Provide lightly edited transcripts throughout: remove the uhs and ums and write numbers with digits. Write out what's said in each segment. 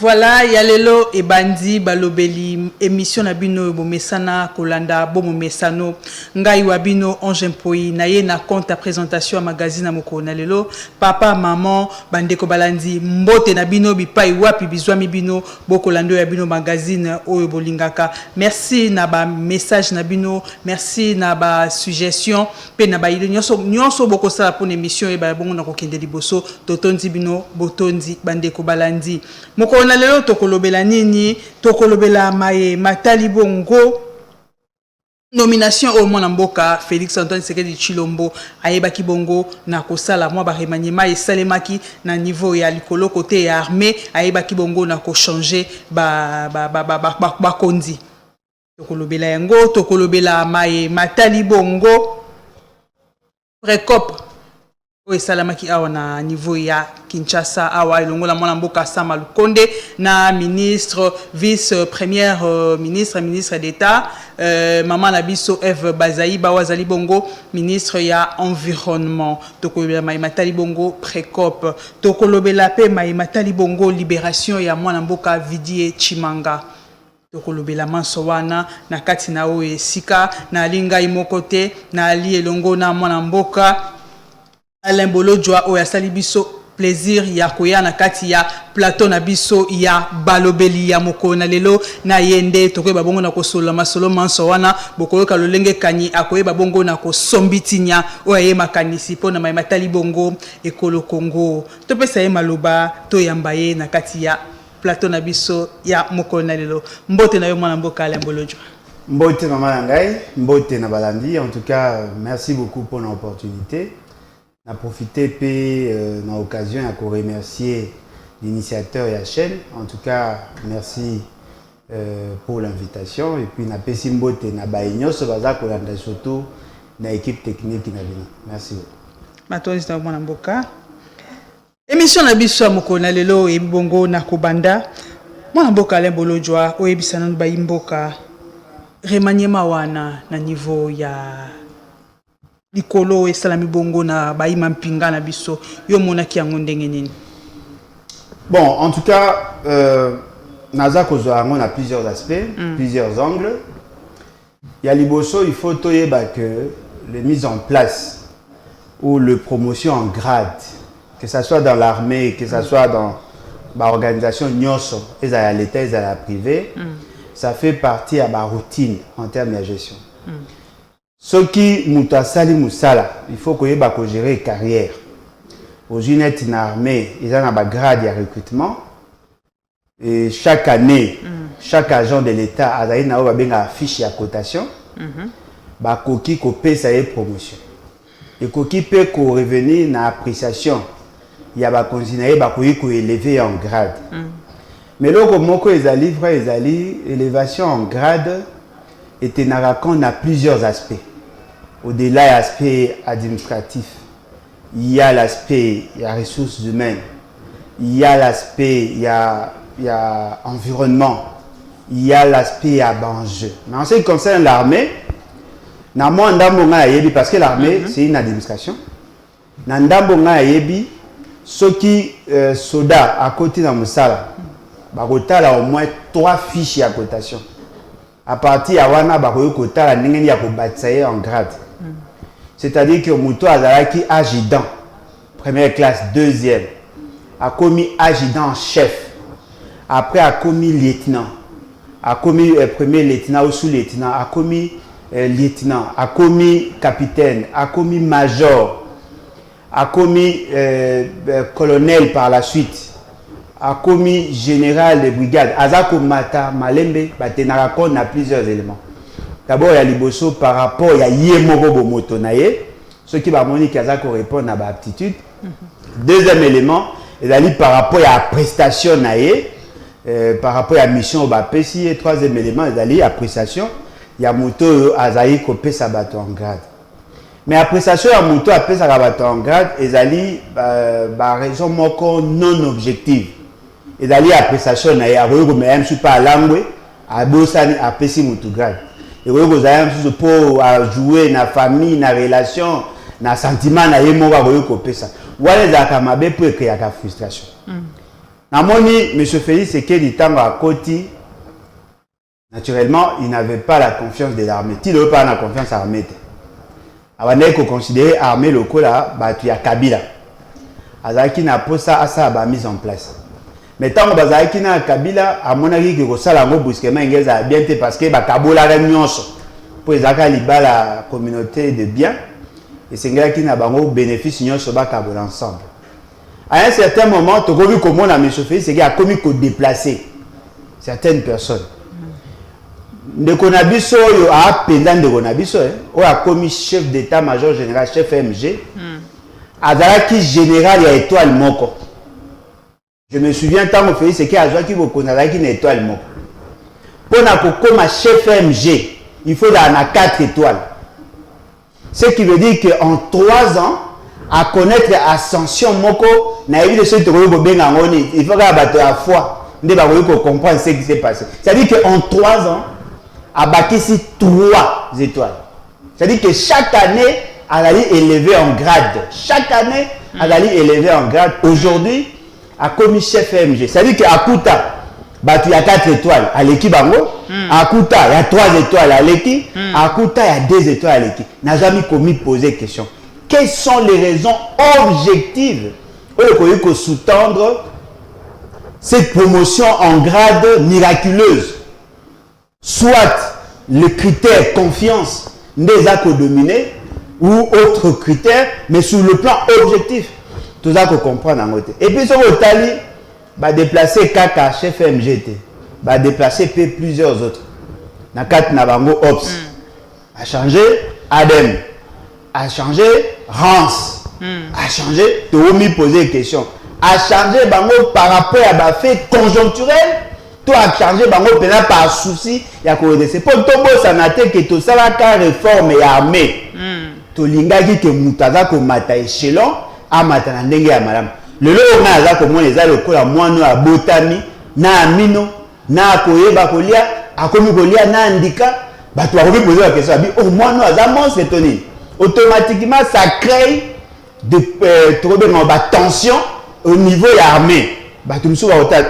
Voilà, yalelo et bandi balobeli émission na bino bomesana kolanda bomo mesano ngai wabino onjempoi na ye na compte à présentation à magazine à moko na lelo papa maman bandeko balandi mbote na bino bipai wapi bizwami bino bokolando ya bino magazine oyo bolingaka. Merci na ba message na bino, merci na ba suggestion pe na ba nyonso boko sala pour émission e ba bongo na kokende liboso totondi bino botondi bandeko balandi moko na lelo tokolobela nini tokolobela maye matali bongo nomination au mwana mboka Félix Antoine Tshisekedi Tshilombo ayebaki bongo na kosala mwa ba remaniement esalemaki na niveau ya likolo côté ya armée ayebaki bongo na ko changer ba kondi tokolobela yango tokolobela maye matali bongo Precop esalamaki awa na niveau ya Kinshasa awa ilongola mwana mboka Sama Lukonde na ministre vice première ministre d'État maman na biso Eve Bazaï Bawazali bongo ministre ya environnement tokolobela mai matali bongo Precop tokolobela pe mai matali bongo libération ya mwana mboka Vidie Chimanga tokolobela manso wana na kati na o esika na linga imokote na ali elongo na mwana mboka Alain Bolojwa o ya sali biso plaisir ya koya na kati ya plateau na biso ya balobeli ya moko na lelo na yende tokoyeba bongo na kosola masolo manso wana bokoyoka lolenge kanyi akoyeba bongo na kosombitinya o ya makanisi pona mai matali bongo ekolo Congo topesa ye maloba to yamba ye na kati ya plateau na biso ya moko na lelo mbote na yo mwana mboka Alain Bolojwa. Mbote mama ngai mbote na balandi. En tout cas merci beaucoup pour l'opportunité. On a profité dans l'occasion à remercier l'initiateur et la chaîne. En tout cas, merci pour l'invitation. Et puis, on a fait mbote na baigno so baza ko landa surtout na équipe technique na bino. Merci beaucoup. Matonzi na mwana mboka. Émission na biso ya moko na lelo e bongo na kobanda. Mwana mboka Alain Bolojwa oyebisa na ba mboka remaniement wana na niveau ya likolo esalami bongo na baima mpinga na biso yo monaki yango ndenge nini? Bon, en tout cas naza kozwa yango na plusieurs aspects, plusieurs angles. Ya liboso il faut toyeba que les mises en place ou le promotion en grade, que ça soit dans l'armée, que ça soit dans l'organisation nyonso, ezala l'état, ezala privé, ça fait partie de la routine en termes de gestion. Ce qui muta sali musala, il faut que vous gérer carrière. Aux unités dans l'armée, ils ont un grade de recrutement. Et chaque année, chaque agent de l'État a une fiche de cotation. Koki ko paye sa promotion. Et koki peut revenir dans l'appréciation. Il y a continuer à élever en grade. Mais là, comme élévation en grade était on a plusieurs aspects. Au-delà de l'aspect administratif, il y a l'aspect ressources humaines, il y a l'aspect environnement, il y a l'aspect enjeu. Mais en ce qui concerne l'armée, parce que l'armée c'est une administration. Ceux qui soda à côté de Moussala, au moins 3 fiches à cotation. À partir de Wana, il y a en grade. C'est-à-dire que Mouto Azaraki adjudant, première classe, deuxième, a commis adjudant chef, après a commis lieutenant, a commis premier lieutenant ou sous-lieutenant, a commis lieutenant, a commis capitaine, a commis major, a commis colonel par la suite, a commis général de brigade. Azako Mata Malembe, Batenarakon a plusieurs éléments. D'abord, il y a Liboso par rapport à Yemorobo Motonaye, ce qui va montrer qu'il y a répondre à l'aptitude. Deuxième élément, il y a par rapport à la prestation, par rapport à la mission au Bapesi. Et troisième élément, il y a la prestation. Il y a Moto Azaï Kopé Sabato en grade. Mais la prestation, il y a Moto Apé Sabato en grade, il y a raison non objective. Il y a la prestation, il y a même si pas à l'angoué, à Bossani, à Pessi Moutou grade. Et vous avez pour jouer dans la famille, dans la relation, dans le sentiment, dans le moment où vous avez ça. Vous avez pour créer la frustration. Namoni, M. Félix Tshisekedi Tamba à Koti, naturellement, il n'avait pas la confiance de l'armée. Il n'avait pas la confiance à l'armée. Avant de considérer l'armée locale, il y a Kabila. Azaki n'a pas ça à ça mise en place. Mais tant que Azaki n'a Kabila, à mon avis, que ça l'a brusquement bien parce que Kabola a pour la communauté de biens et c'est là qui n'a pas bénéfice sur Kabola ensemble. À un certain moment, tu as vu comment on a mis chauffé, c'est qu'il a commis que déplacer certaines personnes. De Konabiso, il y a un pendant de Konabiso, il a commis chef d'état-major général, chef MG. Azalaki général, il y a étoile moko. Je me souviens tant que fait, c'est qu'il y a une étoile moko. Pour comme chef MG, il faut dans 4 étoiles. Ce qui veut dire qu'en 3 ans, à connaître l'ascension moko, il faut que la foi, comprendre ce qui s'est passé. C'est-à-dire qu'en 3 ans, à bâti 3 étoiles. C'est-à-dire que chaque année, elle allait élever en grade. Chaque année, elle allait élever en grade. Aujourd'hui, à commis chef MG. C'est-à-dire qu'à Kouta, il y a 4 étoiles à l'équipe. À Kouta, il y a 3 étoiles à l'équipe. À Kouta, il y a 2 étoiles à l'équipe. N'a jamais commis poser question. Quelles sont les raisons objectives pour sous-tendre cette promotion en grade miraculeuse? Soit le critère confiance des actes dominés ou autres critères, mais sur le plan objectif. Tout ça qu'on comprend dans notre. Et puis, sur le tali, va déplacer Kaka, chef MGT, va déplacer plusieurs autres. Dans 4 Nabango Ops, a changé Adem, a changé Rance, a changé, tu as mis poser des questions, a changé Bango par rapport à ma fait conjoncturel. Tout a changé par souci. C'est pour tout ça n'a été que tout ça la réforme et armée. Tout l'ingagi que mutaza ko mata échelon a mata na ndenge ya malamu. Le lo na za ko mo eza lokola mwana ya botami na amino na koyeba kolia akomi kolia na andika bato ba ko poser la question abi au mwana aza monstre toni. Automatiquement ça crée de tension au niveau de l'armée. Bato mso ba hotel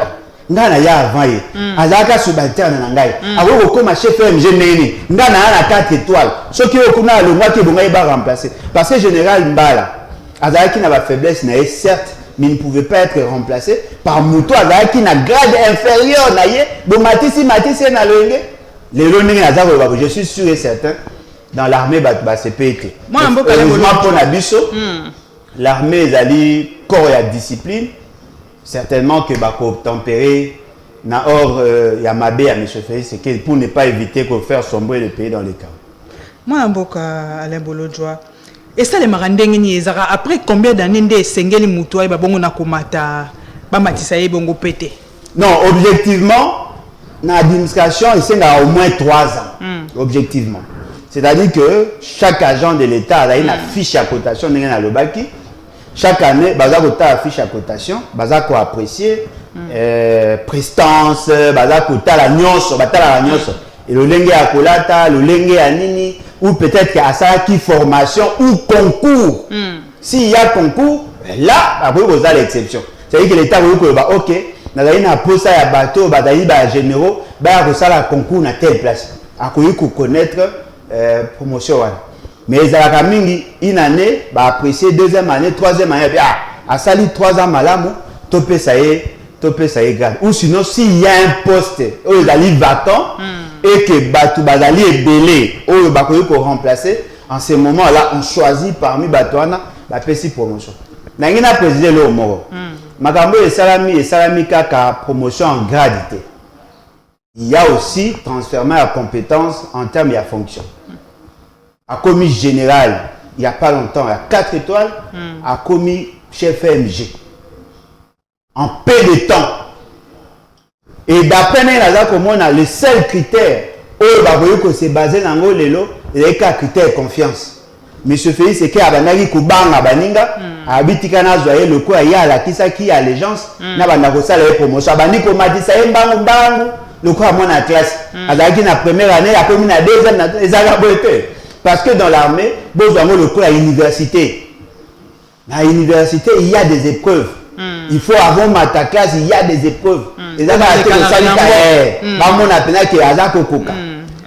ngana ya avant ye azaka subalterne na ngai ako kokoma chef MG neni ngana na 4 étoiles ce qui okuna le moi qui bonga ba remplacer parce que général Mbala azaki na ba faiblesse na certes mais il ne pouvait pas être remplacé par Mouto azaki na grade inférieur na ye bo matisi na lenge les longi azako je suis sûr et certain dans l'armée ba CPT moi pour na biso l'armée ezali corps ya discipline. Certainement que bako tempérer na or Yamabe à M. Félix, c'est que pour ne pas éviter qu'on faire sombrer le pays dans les cas. Moi Mboka Alain Bolodjoa. Et ça les marandeng ni ezara après combien d'années ndé sengeli muto ba bongo na komata ba matisa ye bongo pété. Non, objectivement na administration il s'est au moins 3 ans. Objectivement. C'est-à-dire que chaque agent de l'État a une fiche à cotation na lobaki. Chaque année, bazako ta affiche à cotation, bazako apprécier prestance, bazako ta la nyonso, batala la nyonso. Et le lenge à kolata, le lenge à nini, ou peut-être à ça qui formation ou concours. S'il y a concours, là, après vous avez l'exception. C'est-à-dire que l'État vous dit ok, na na posa ya bateau, bazali ba généraux, ba ko ça la concours na telle place. Akoyi ko connaître promotion. Mais ils ont une année, apprécier 2e année, 3e année, à sali 3 ans malamu, topé ça y est grave. Ou sinon, s'il y a un poste, où ils allaient vacant, et que Batou Bazali est belé, où ils vont remplacer, en ce moment-là, on choisit parmi Batouana, la PSI promotion. Nangina président le Moro. Makambo et Salami Kaka promotion en gradité. Il y a aussi transfert à compétences en termes de fonction. A commis général, il n'y a pas longtemps, à 4 étoiles, a commis chef MG. En peu de temps. Et d'après nous, le seul critère où c'est basé dans le lelo, il y a un critère de confiance. Monsieur Félix, c'est qu'il y a un kubanga baninga, abitika na zoye le quoi il y a la qui allégeance, na banda ko sala promotion, bani ko mati sa mbangu mbangu, le quoi moi na classe. Azaki na première année, après na deuxième na ezaka boete. Parce que dans l'armée, le cours à l'université. À l'université, il y a des épreuves. Il faut avant ma classe, il y a des épreuves. Et là,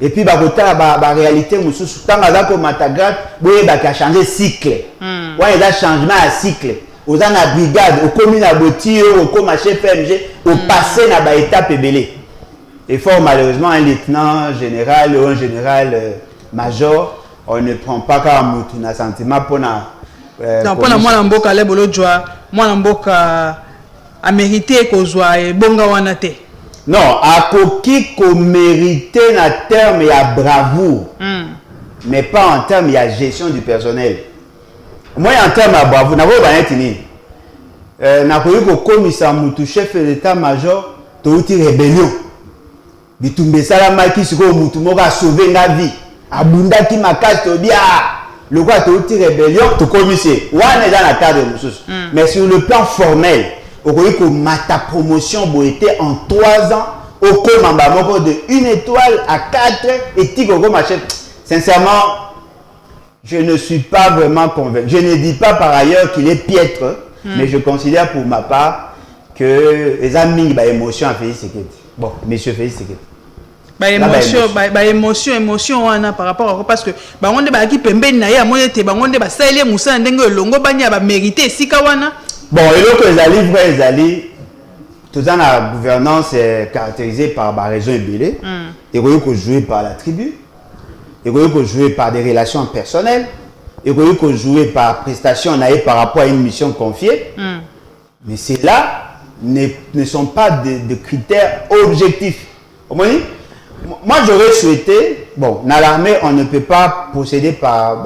et puis, la réalité, tant que matagrade, il a changé cycle. Il y a changement à cycle. Aux ans à brigade, au commune à Botio, au commun chef PMG, au passé dans l'étape belé. Et fort malheureusement, un lieutenant général ou un général major, on ne prend pas comme un sentiment pour na. Non, pour moi l'amboka les bolo joie, moi l'amboka a mérité qu'on soit bonga wanate. Non, à coquille qu'on mérite en termes il y a bravoure, mais pas en termes il y a gestion du personnel. Moi en termes à bravoure, n'a pas été n'a pas eu que commissaire Moutou chef d'état-major, tout une rébellion. Bitumbe salama qui se ko Moutou moka sauver la vie. Abunda qui m'a casse to bien. Le quoi tout une rébellion, tout commissaire. Ouane dans la cadre de choses. Mais sur le plan formel, au que ta promotion a été en 3 ans au commandement de 1 étoile à 4 et Tigo machin. Sincèrement, je ne suis pas vraiment convaincu. Je ne dis pas par ailleurs qu'il est piètre, mais je considère pour ma part que les amis ont émotion à Félix Sekedi. Bon, monsieur Félix Sekedi. Émotion par rapport à parce que on est qui pembe na ya moyete on est saile musa ndenge longo banya ba mériter sikawana. Bon, et donc les alliés, tout dans la gouvernance est caractérisée par la raison ébélée, et que jouer par la tribu, et que jouer par des relations personnelles, et que jouer par prestation par rapport à une mission confiée. Mais ceux-là ne sont pas de critères objectifs. Moi j'aurais souhaité, bon, dans l'armée on ne peut pas procéder par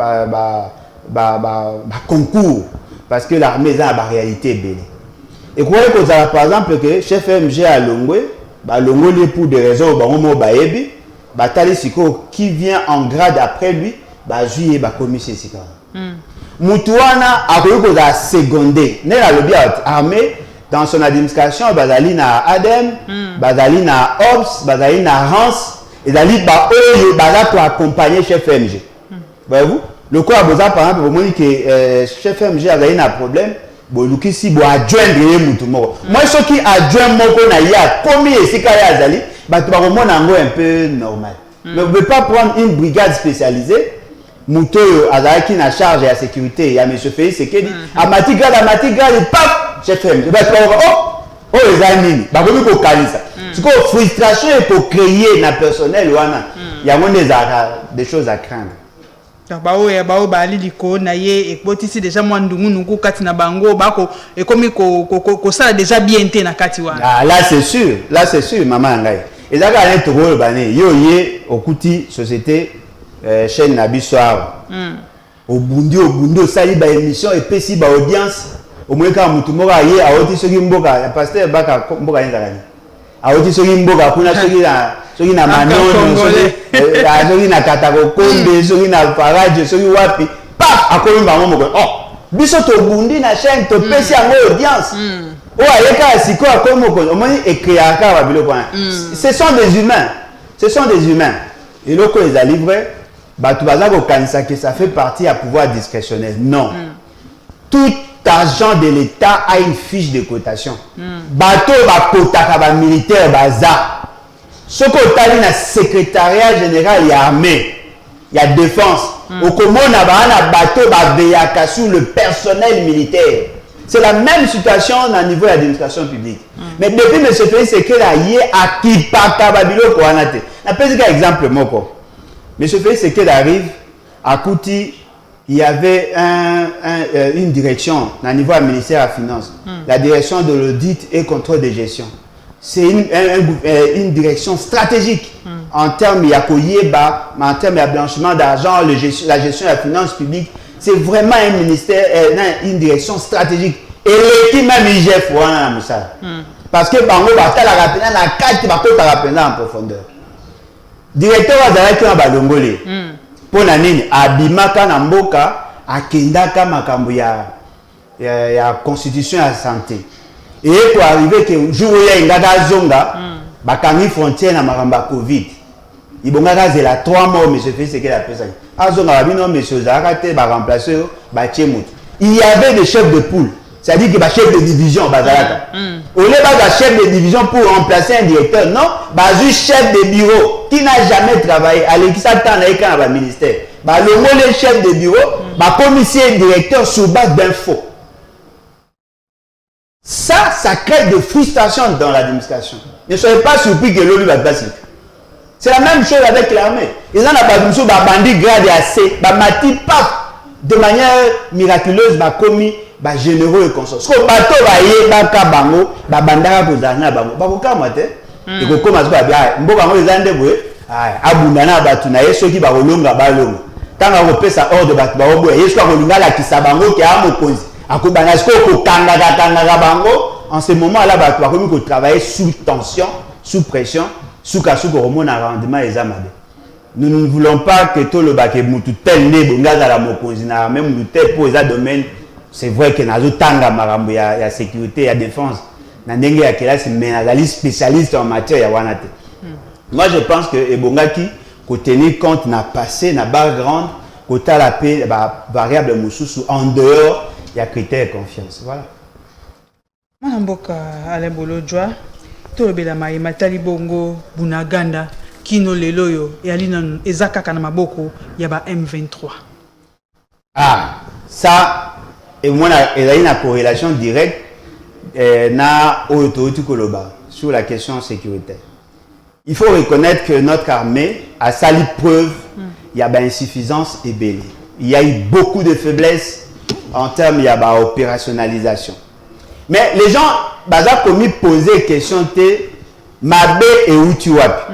concours. Parce que l'armée a la réalité belle. Et croyez que par exemple que chef MG à Longwe, Longwe pour des raisons qui vient en grade après lui, juillet commissaire Sika. Moutouana a connu que secondé. Né la lobby armée dans son administration, bazali na ADEM, bazali na OPS, bazali na Rance, et bazali pour accompagner chef MG. Voyez-vous? Le quoi par exemple pour moi que chef MG a un problème bon si bon adjoindre mutu moko moi ce qui adjoint moko na ya comme ici ka ya zali ba tu ba un peu normal mais vous ne pouvez pas prendre une brigade spécialisée mutu azaki na charge de la sécurité ya monsieur Félix Sekedi a matigrade paf chef MG ba oh les amis ba ko ko kalisa c'est que frustration et pour créer na personnel wana il y a des choses à craindre. Bali liko na ye ekbotisi déjà moi ndungu nuku kati na bango bako ekomi ko sala déjà bien té na kati wana. Ah là c'est sûr maman ngai. Et ça ka to ko bané yo ye okuti société chaîne na bisoir. Obundi sali ba émission et pesi ba audience au moins ka mutu moko ye aoti soki mboka pasteur baka mboka nzakani. Aoti soki mboka kuna soki na manono soki na katako kombe soki na faraje soki wapi paf akomi bango moko biso to bundi na chaîne to pesi yango audience ayeka siko akomi moko omoni ekreaka ba biloko wana ce sont des humains et loko ezali vrai bato baza kokanisa que ça fait partie à pouvoir discrétionnel non tout agent de l'État a une fiche de cotation bato bakotaka ba militaire baza. Ce qu'on a dit dans le secrétariat général, il y a armée, il y a défense. Au Congo, on a bateau sur le personnel militaire. C'est la même situation au niveau de l'administration publique. Mais depuis M. Félix Sekedi, il y a qui pas Kababilo pour en atte. Je vais un exemple. M. Félix Sekedi arrive à Kouti, il y avait une direction au niveau du ministère de la Finance, la direction de l'audit et contrôle de gestion. C'est une direction stratégique en termes en termes de blanchiment d'argent, la gestion de la finance publique. C'est vraiment un ministère, une direction stratégique. Et l'équipe même IGF, parce que Bango Bata la rappeler la carte en profondeur. Directeur Azara qui a balongolé. Pour nanine abimaka na mboka akendaka makambo ya constitution ya santé. Et pour arriver que jour où il y a une zonga, bakangi frontière na maramba Covid. Il y a 3 mois, monsieur Félix Sekedi a fait ça. Il y avait des chefs de poule. C'est-à-dire que chef de division, bazalaka. Au lieu de chef de division pour remplacer un directeur, non, juste chef de bureau qui n'a jamais travaillé. À l'équipe, dans le ministère. Le chef de bureau, commissaire directeur sur base d'infos. Ça crée de frustration dans l'administration. Ne soyez pas surpris que l'ONU va passer. C'est la même chose avec l'armée. Ils ont un bandit grade assez, mati pas de manière miraculeuse, commis. Généraux et consorts. Ce que bateau va y baka bango, bandara kozana bango. Bakoka mate. Et ko koma zba bia. Mboka ngo ezande boye. Abundana batu na yeso ki bakolonga balonga. Tanga ko pesa ordre batu ba obo. Yeso ko linga la kisabango ki a mokonzi. Akobana sko ko kanga bango. En ce moment là batu ba komi ko travailler sous tension, sous pression, sous kasuko remona rendement ezamabe. Nous ne voulons pas que tout le baké mutu tel ne bonga za la mokonzi na même mutu pour za domaine. C'est vrai que dans le tanga marambo ya sécurité ya défense na ndenge ya kelasi mais nazali spécialiste en matière ya wanate. Moi je pense que ebongaki ko tenir compte na passé na background ko tala pe variable mususu en dehors ya critère confiance. Voilà. Mwana mboka Alain Bolojwa to bela mai matali bongo bunaganda kino lelo yo yalina ezaka na maboko ya ba M23. Ah, ça et moi, il y a une corrélation directe sur la question sécuritaire. Il faut reconnaître que notre armée a sali preuve, il y a insuffisance et belé. Il y a eu beaucoup de faiblesses en termes de opérationnalisation. Mais les gens, commis poser question Mabé et où tu vas.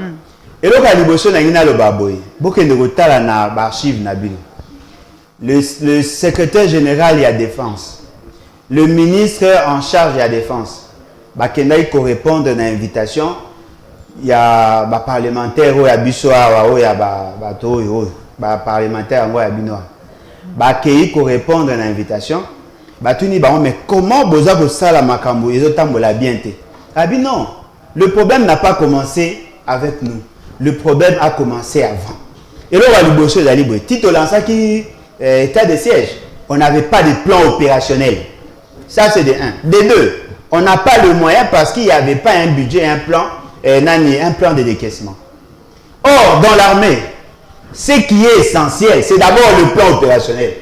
Et donc, à l'Iboso, il y a le baboy. Beaucoup de retard dans l'archive Nabil. Le secrétaire général de la défense, le ministre en charge de la défense, il faut répondre à l'invitation. Il y a des parlementaires, il y a des parlementaires, il faut répondre à l'invitation. Mais comment vous avez ça la makambo et la bien? Non, le problème n'a pas commencé avec nous. Le problème a commencé avant. Et là, on va lui bosser la libre. Tito Lança qui état de siège, on n'avait pas de plan opérationnel. Ça, c'est de 1. De 2, on n'a pas le moyen parce qu'il n'y avait pas un budget, un plan de décaissement. Or, dans l'armée, ce qui est essentiel, c'est d'abord le plan opérationnel.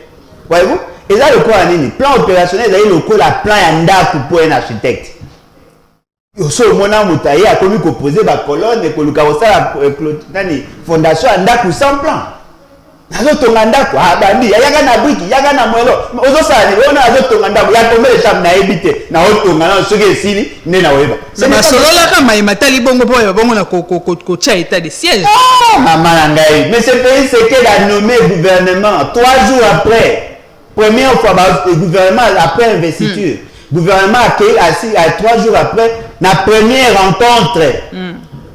Voyez-vous? Et là, le plan opérationnel, c'est le plan pour un architecte. Yoso mona mutaye a commis composer la colonne et que le la fondation a sans plan. Nazo tonganda kwa bandi yaga na briki yaga na mwelo ozo sani ona azo tonganda ya komele cham na ebite na otonga na soke sili ne na weba c'est ma solola kama imatali bongo bongo na ko cha état de siège. Maman ngai mais ce pays c'est qu'elle a nommé gouvernement 3 jours après première fois le gouvernement après investiture gouvernement accueilli assis à 3 jours après la première rencontre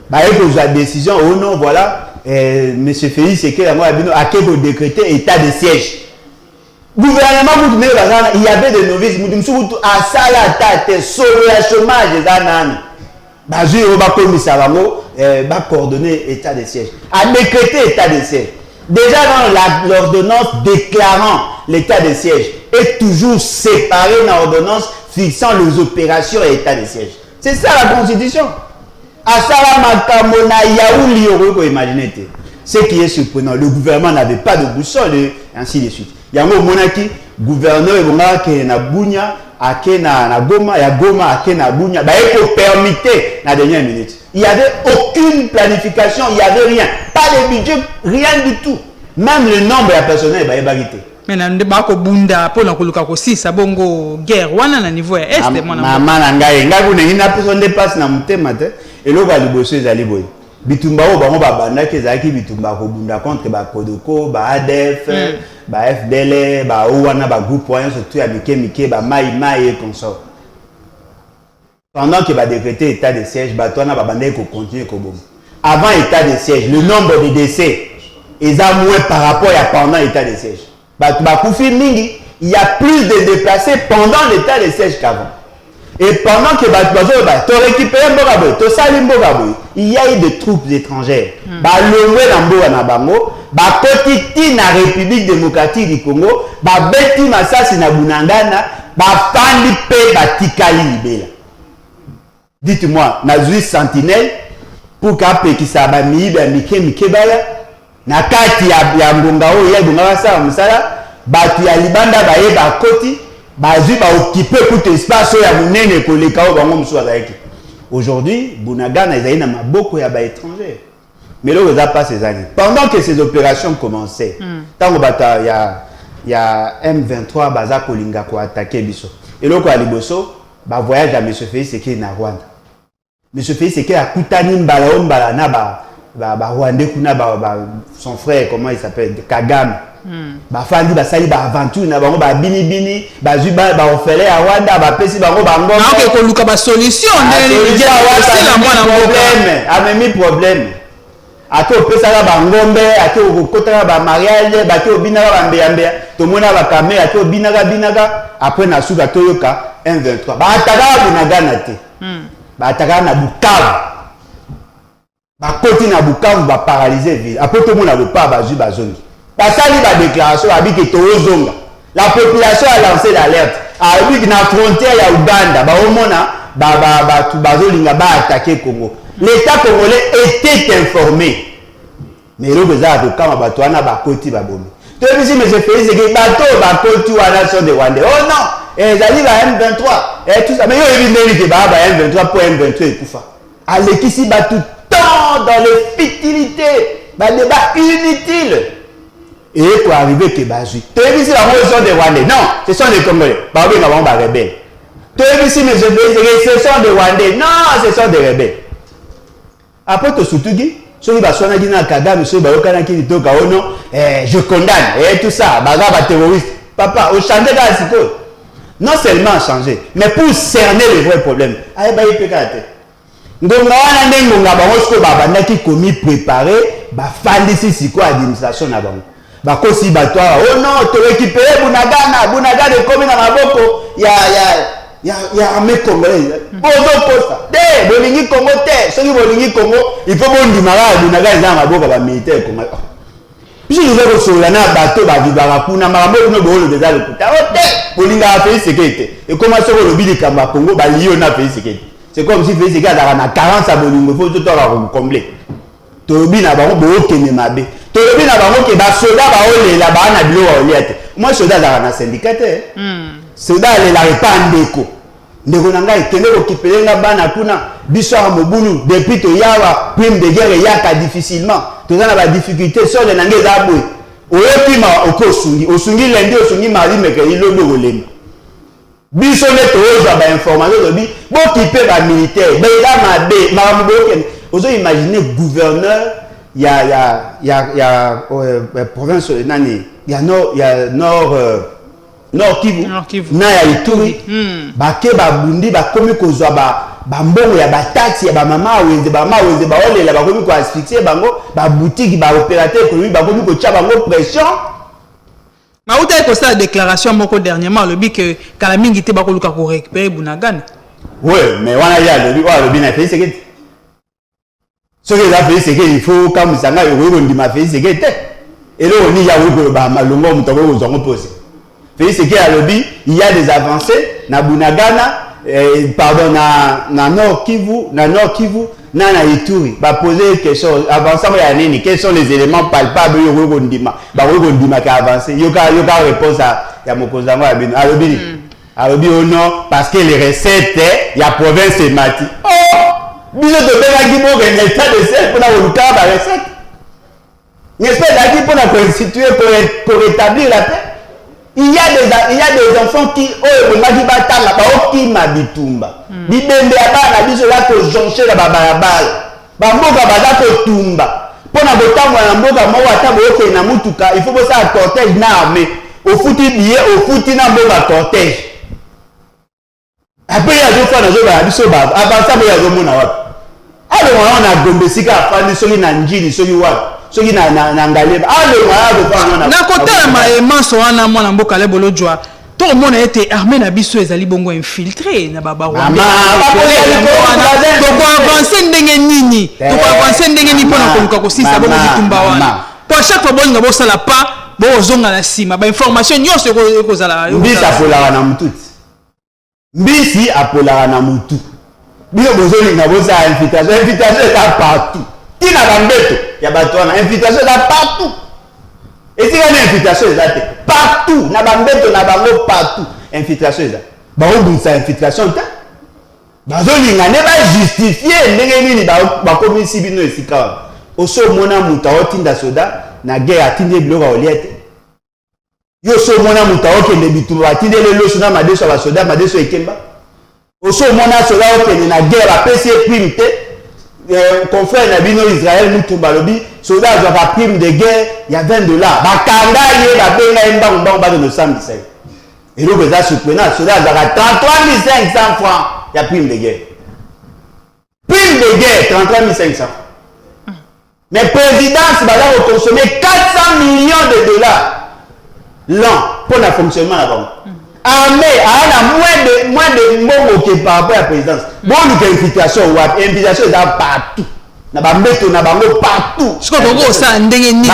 bah il faut la décision oh non voilà. Monsieur Félix, c'est que a décrété état de siège. Gouvernement, il y avait des novices, à Salatate, sur le chômage, va coordonner état de siège. A décrété état de siège. Déjà dans l'ordonnance déclarant l'état de siège est toujours séparé dans l'ordonnance fixant les opérations et état de siège. C'est ça la constitution. Ce qui est surprenant, le gouvernement n'avait pas de boussole et ainsi de suite. Il y a un monarchie, gouverneur et na Bunya, na Goma, ya Goma, na Bunya, il faut permettre la dernière minute. Il n'y avait aucune planification, il n'y avait rien. Pas de budget, rien du tout. Même le nombre de personnel est barité. Mais na ndebako bunda po na kuluka ko sisa bongo guerre wana na niveau ya est mona mama ngai kuna personne dépasse na mutema te et lo ba liboso ezali boy bitumba o bango babanda ke zaki bitumba ko bunda contre ba Kodoko ba ADF ba FDL ba wana ba groupe moyen surtout ya mike ba mai et consort pendant que ba décréter état de siège ba tona ba banda ko continuer ko bom avant état de siège le nombre de décès est à moins par rapport à pendant état de siège. Il y a plus de déplacés pendant l'état de siège qu'avant. Et pendant que tu récupères il y a eu des troupes étrangères. La République démocratique du Congo, Beti Massasi na Bunangana, bafandi pe batikali libela. Dites-moi, nazui sentinelle pour kapekisa ba miiba mike bala na kati ya ngonga oyo ya ngonga basa musala batu ya libanda baye bakoti bazui ba occuper tout espace ya munene koleka o bango musu azaki. Aujourd'hui, Bunagana ezali na maboko ya ba étranger. Mais là, ça pas ces années. Pendant que ces opérations commençaient, tant il y a M23 baza kolinga ko attaquer biso. Et là, quoi liboso, ba voyage à monsieur Félix Sekei na Rwanda. Monsieur Félix Sekei a kutani mbala na ba Rwandais kuna son frère, comment il s'appelle, Kagame. Ba fandi ba sali ba aventure na bango ba bini ba zuba ba ofele à Rwanda ba pesi bango ba ngombe. Na ko luka ba solution c'est la problème. A même problème. Ato pesala ba ngombe, ato kokotaka ba mariage, ba to binaka ba mbeyambeya, to mona ba kamera, ato binaka après na suka to yoka M23. Ba ataka Bunagana te. Ba ataka na Bukavu. Ba koti na Bukavu ba paralyser ville. Après to mona le pas ba zu ba zongi. Pasali ba déclaration a dit que to zonga. La population a lancé l'alerte. A dit que na frontière ya Uganda ba omona ba tu bazolinga ba attaquer Congo. L'État congolais était informé. Mais là, vous avez quand on va ba koti ba bomi. Tu as vu si monsieur Félix que bateau ba koti wana sont des Rwandais. Oh non, ils arrivent à M23 et tout ça. Mais ils disent que ba M23 pour M23 kufa. Allez qui si ba tout temps dans les futilités, ba débat inutile. Et pour arriver que ba ju. Tu as vu si la sont des Rwandais. Non, ce sont des Congolais. Ba oui, ba rebelles. Tu as vu si monsieur Félix que ce sont des Rwandais. Non, ce sont des rebelles. Après tout Soutougui, ceux qui sont na Kagame, ceux qui sont je condamne et tout ça, bagarre terroriste. Papa, au changer non seulement changer, mais pour cerner les vrais problèmes. Aïe bah il peut gâter. Ngonga wana ndengonga bango sko babanda ki komi préparé, ba fandisi siko administration na bango. Ba kosi batwa, oh non, to récupérer Bunagana komi na maboko ya armée congolaise. Bozo posta. De bolingi Congo te, soki bolingi Congo, il faut bon dimara Bunagana za maboko ba militaire congolais. Puis ils ont reçu na bateau ba vivara kuna marambo no bolo déjà le kuta. Oh te, bolinga a fait sécurité. Et comment ça le bidi kamba Congo ba lion na fait sécurité. C'est comme si fait sécurité na 40 à bolingo, faut tout temps combler. Tobi na bango bo kene mabe. Tobi na bango ke ba soldat ba ole la ba na bilo oliate. Moi soldat na syndicat. Soldat le la pas ndeko. Ndeko nanga ikende ko kipelenga bana kuna biso a mobulu depuis to yawa prime de guerre yaka difficilement. To na ba difficulté sur le nangé zabwe. Oyoki ma okosungi, osungi lendi osungi mari meke ilobo golema. Biso ne to oza ba information lobi bo kipe ba militaire, ba ila mabe, ma mboken. Ozo imaginer gouverneur ya province nani, Nord Kivu. Na ya Ituri. Bake babundi bakomi kozwa ba mbongo ya ba taxi ya ba mama wenze ba olela bakomi ko asphyxier bango ba boutique ba opérateur économique bakomi ko tia bango pression. Na uta ko sa déclaration moko dernièrement le bi que kala mingi te bakoluka ko récupérer Bunagana. Ouais, mais wana ya le bi na fait c'est que ce que la fait c'est que il faut comme ça nga yo ndima fait c'est que et là on y a wo ba malongo mutoko ko zongo poser. Félix Sekei a lobby, il y a des avancées na Bunagana, pardon na Nord Kivu, na Ituri. Ba poser question avancement ya nini, quels sont les éléments palpables yo ko ndima. Ba ko ndima ka avancer. Yoka réponse ya mokozango ya bino. A lobby oh non parce que les recettes ya province et mati. Oh, bino de bela ki mo que l'état de sel pour la luka ba recette. N'est-ce pas là qui pour la constituer pour rétablir la paix? Il y a des enfants qui ont qui mabitumba. Bibembe abana biso la ko joncher la babalabala. Ba mboka baza ko tumba. Pona botamwa na mboka mo ata boke na mutuka, il faut que ça cortège na armée. Au fouti billet, au fouti na mboka cortège. Après ya zo fana zo ba biso ba avança mo ya zo mona wapi. Ale wana na gombe sika afani soki na njini soki wapi. Soki na ngaleba ale wana zo fana na kotala maemanso wana mwana mboka le bolo jwa tout le monde était armé na biso ezali bongo infiltré na baba Rwanda donc avancer ndenge nini donc avancer ndenge nini pona koluka kosisa bongo bitumba wana pour chaque fois bolinga bosala pas bozonga na sima ba information nyonso ekozala bisa kola wana mututi mbisi apolaka na mutu bino bozolinga boza invitation eza partout tina bambeto ya bato wana invitation eza partout etika na invitation eza te partout na bambeto na bango partout invitation eza baobungisa invitation te bazolinga nde bajustifie ndenge nini bakomisi bino esika wana osomona mutu aotinda soda na guerre atindi biloko aolia te yo somona mutu aokende bitumba atindi leloso na madeso ya basoda madeso ekemba osomona soda okende na guerre bapesi ye prime te confrère na bino Israël mutumba lobi soda azwaka prime de guerre ya $20 bakanga ye babenga ye mbangu bato nosambisa ye eloko eza surprenant soda azwaka 33 500 francs ya prime de guerre 33 500 mais présidence baza koconsommer 400 millions de dollars l'an pour le fonctionnement là-bas. Armée a moins de mbongo que par rapport à la présidence. Bon, nous invitation invitation est partout. Na ba meto na bango partout. Ce qu'on voit ça ndenge ni.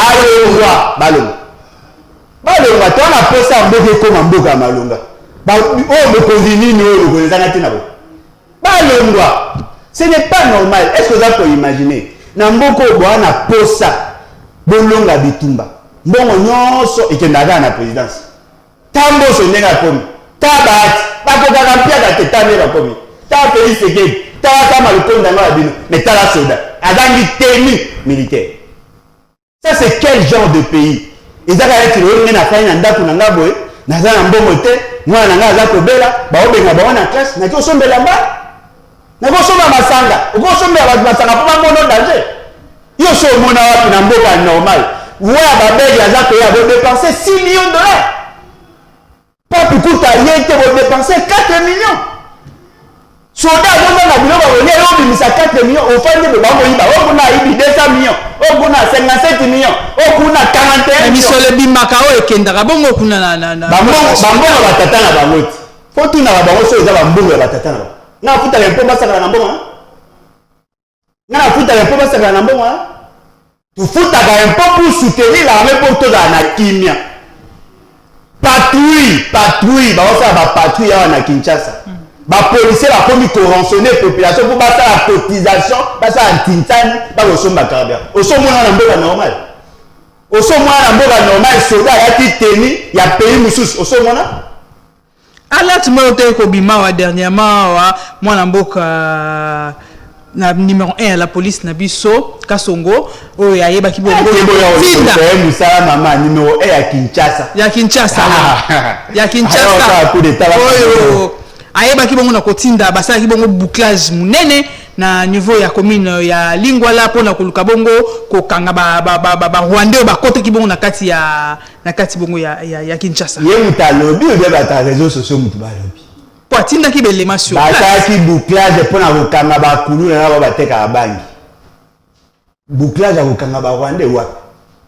Balonga toi na posa mboke comme mboka malonga. Ba oh le continue nous le connaissons na bo. Balonga. Ce n'est pas normal. Est-ce que vous pouvez imaginer? Na mboko bwana posa bolonga bitumba. Mbongo nyonso ekendaka na présidence tamboso ndenge akomi tabati bakokaka mpiaka te tane bakomi ta Félix Tshisekedi ta Malukonda nga babino mais tala soda azangi tenue militaire. Ça c'est quel genre de pays? ezaka yaki longe na fanya ndako na ngabo naza na mbongo te mwana na nga aza kobela baobenga bango na classe na kosombela mba na kosomba masanga okosombela bato masanga mpo bamono danger yo so omona wapi na mboka normal. Ouais, Babel, il a dépensé 6 millions de dollars. Pas pour tout allié, il a dépensé 4 millions. Soldats, ils ont 4 millions. Au fond, ils ont 200 millions. Ils ont 57 millions. Ils ont 41 millions. Ils ont les bimakao et kendara. Bon, on a na. Bambo na batata na bango. Faut tout na bango so eza bambo na batata na. Na futa le mpo basaka na mbongo. Na futa le mpo basaka na mbongo. Tu fous un peu pour soutenir l'armée pour tout dans la Kimia. Patrouille, patrouille à Kinshasa. Les policiers ont commis conventionner la population pour passer la cotisation, passer la tintane, pour le sommet carabia. Au sommet, on a normal. Au sommet, on a normal, soldat, il y a tenu, il y a payé Moussous. Au sommet, alors, tu m'as dit que dernièrement, moi, on na numéro 1 à la police na biso Kasongo o ya yeba kibongo tinda musala mama numéro 1 ya Kinshasa oyo ayeba kibongo na kotinda basala kibongo bouclage munene na niveau ya commune ya Lingwala pona koluka bongo kokanga ba Rwanda ba kote kibongo na kati bongo ya Kinshasa ye mutalobi o ba ta réseaux sociaux mutu balobi Poatinda ki belema sur place. Bataki bouclage pour na kokanga ba kulu na ba teka bangi. Bouclage ya kokanga ba Rwanda wapi?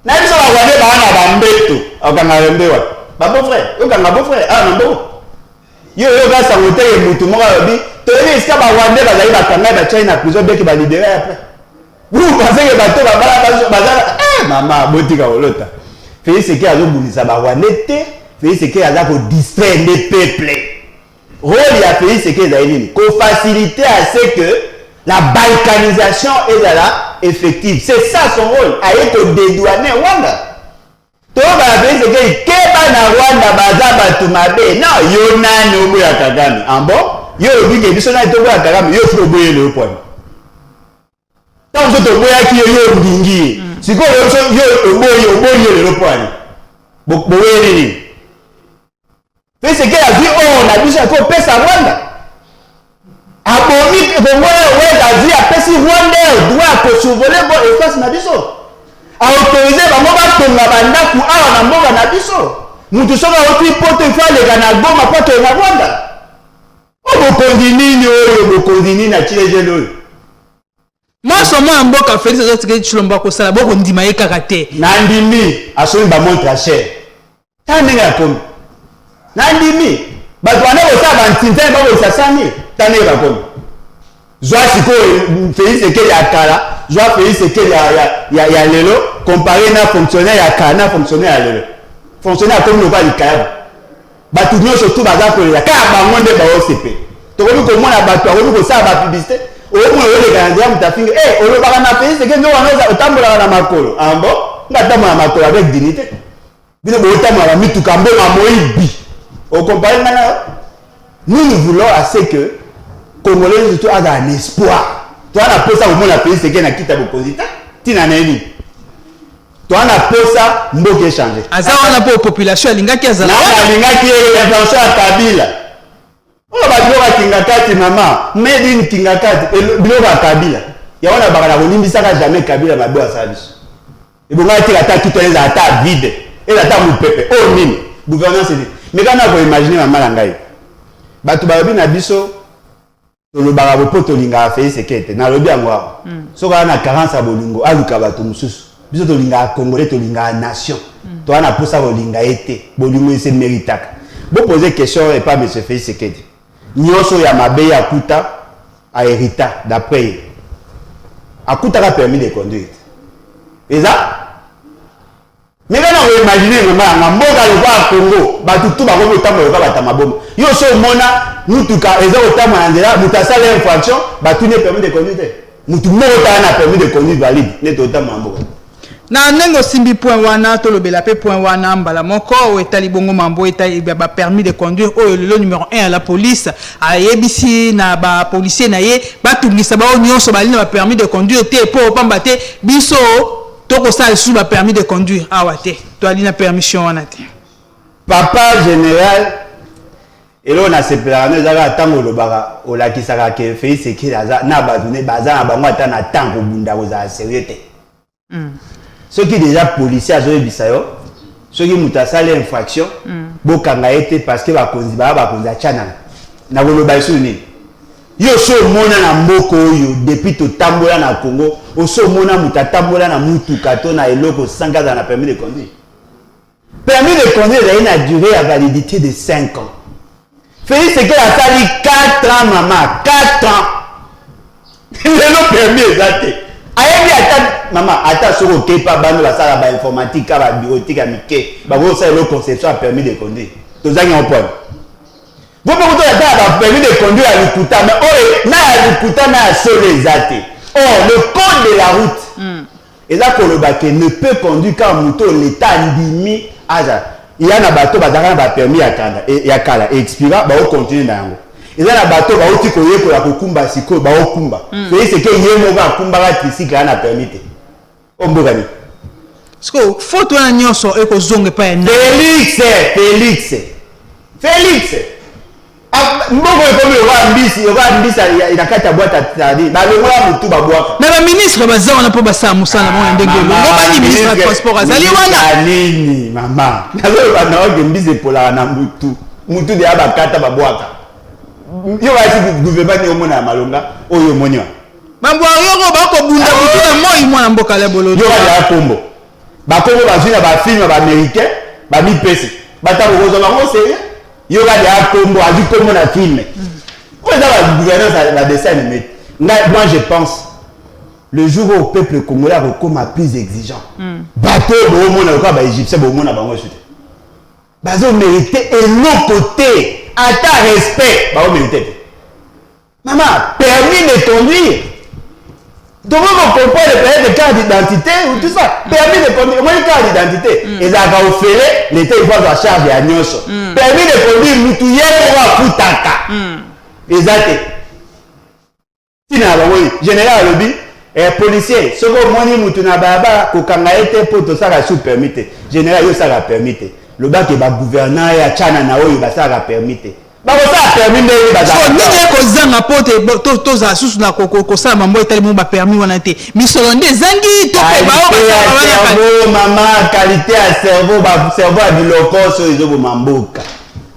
Na biso ba Rwanda ba na ba mbeto, okanga rembe wapi? Ba beau frère, okanga beau frère, ah na bongo. Yo ga sa hotel mutu mo ga bi, to ni ska ba Rwanda ba zali ba kanga ba China prison beki ba libérer après. Vous pensez que ba to ba bala mama botika olota. Félix Tshisekedi azobundisa ba Rwanda te, Félix Tshisekedi azako distraire les peuples. Rôle a fait ce que les qu'on facilite à ce que la balkanisation est effective. C'est ça son rôle, à être dédouané Rwanda. Tout va faire ce que na Rwanda bazaba tumabe. Non, yo nani obo ya Kagame. En bon, yo obi ke biso na tobo ya Kagame, yo faut boyer le point. Tant que to boya ki yo ndingi. Siko yo boyer le point. Boyer ni. C'est ce qu'il a dit, on a dit qu'on peut sa Rwanda. Abomi, on a dit, après si Rwanda doit survoler bon espace nabiso. A autorisé, on va tomber à Bandaku, à Namboga nabiso. Nous tous sommes à autre pote, il faut aller à Goma, pas de la Rwanda. On va continuer na Chilejelo. Moi, seulement un beau café, c'est ce que tu l'as dit, c'est un bon dimaye karaté. Nandimi, à son bamon très cher. T'as un comme. Nandimi batwana osaba ntinza ba osasani tanera komi zwa siko Félix Tshisekedi ya kala zwa Félix Tshisekedi ya lelo comparé na fonctionnaire ya kala na fonctionnaire ya lelo fonctionnaire comme le ba likaya batu nyonso tu baza kolela ka bango nde ba OCP Tu as vu comment la bateau, tu as vu ça la publicité. Au moins, les Canadiens, tu as fait, on le va en pays, c'est que nous, on a tambola na makolo. Ah bon? On a tambola na makolo avec dignité. Nous avons tambola mis tout cambo à Moïbi. Au comparé nous voulons assez que Congolais surtout a un espoir. Toi, on a posé ça au monde la pays, c'est qu'il y a qui t'a opposé. Tu n'as rien dit. Toi, on a posé ça, mboke changer. Azar, on a pour population, l'inga qui a zala. Non, l'inga qui est l'intention à Kabila. On va dire à Kingakati, maman, mais d'une Kingakati, et le bureau à Kabila. Il y a un abara, on n'y a jamais Kabila, ma boîte à service. Et vous m'avez dit à ta qui est à ta vide, et la table pépé, oh mine, gouvernance est dit. Mais quand on va imaginer ma malangaï, Batu Barobi na biso, le barabopo tolinga a fait ce qui était. Na lobi angwa. So quand on a carence à bolingo, aluka batu mususu. Biso tolinga a Congolais, tolinga a nation. Toi on a pour ça bolinga été, bolingo c'est méritacle. Vous posez question et pas monsieur Félix Sekedi. Nyonso ya mabe ya kuta a hérita d'après. Akuta a permis de conduire. Et ça? Mais quand on imagine maman, mboka le roi Congo, batutu ba ko tambo ba tamabombo. Yo so mona mutuka eza otama andela mutasala infraction, batu ne permis de conduire. Mutu mota na permis de conduire valide, ne totama mboka. Na nengo simbi point wana to lobela pe point wana mbala moko o etali bongo mambo etali ba permis de conduire o le numéro 1 à la police a yebisi na ba policier na ye batungisa ba nyonso ba lina ba permis de conduire te po pamba te biso toko ça sous ba permis de conduire awate to alina permission wana te papa général et là on a ces plans ezaka tango lobaka olakisaka ke Félix Sekedi na bazune bazana bango atana tango bunda koza sérieux te. Ceux qui déjà policiers azo bisayo ceux qui mutasala infraction bokanga été parce que ba konzi chana na koloba isu ni yo so mona na mboko yo depuis to tambola na Congo o so mona mutatambola na mutuka to na eloko sangaza na permis de conduire. Permis de conduire a une durée à validité de 5 ans. Félix Sekedi a sali 4 ans maman, 4 ans. Le permis exact. Ayebi ata maman ata soko kepa bano la sala ba informatique ba bureautique amike ba ko ça le conception a permis de conduire. Tozangi en point. Vous pouvez dire ata ba permis de conduire à l'ikuta mais oh na à l'ikuta na solo exact. Oh le code de la route. Et là pour le baquet ne peut conduire quand moto l'état ndimi aja. Il y a na bateau ba dara ba permis à kanda et ya kala et expira ba o continuer na yango. Et là, la bateau va aussi courir pour la kukumba siko, va au kumba. C'est que yémo va kumba la tricycle à la permité. On peut gagner. Parce que faut toi nyonso e ko zonge pa en. Félix. Mboko ko le va mbisi il a kata boîte à dire. Ba le wa mutu ba boîte. Mais le ministre baza on a pas basa musala mo ndenge lo. Ba ni ministre de transport azali wana. Nini maman. Na lo ba na o mbisi pola na mutu. Mutu de aba kata ba boîte. Yo va si gouvernement ni omona malonga oyo monyo mambo yoko bako bunda kutuna moi mwana mboka le bolo yo va ya kombo ba kombo ba jina ba film ba américain ba mi pesi ba ta bozo ba mo sérieux yo va ya kombo aju kombo na film on ça la gouvernance la dessin animé moi je pense le jour où le peuple congolais recommence plus exigeant bateau bo mona ko ba égyptien bo mona bango chute bazo mérité et l'autre côté à ta respect, bah on mérite. Maman, permis de conduire. Donc vous comprenez le permis de carte d'identité ou tout ça. Permis de conduire, moi une carte d'identité. Et ça va offrir l'État il va la charge à Nyonso. Permis de conduire, nous tout y est pour Futaka. Exact. Sinon, général Lobi, policier, ce que moi ni mutuna baba, kokanga été pour tout ça la sous permis. Général yo ça la permis. Le bac est gouverneur et à Tchana na oyo ça a permis. Ba ko ça permis de ba. So ni ko zanga pote to za susu na ko ça mambo etali mo ba permis wana te. Misolondi zangi to ko ba o maman qualité à cerveau ba cerveau a biloko so izo bo mamboka.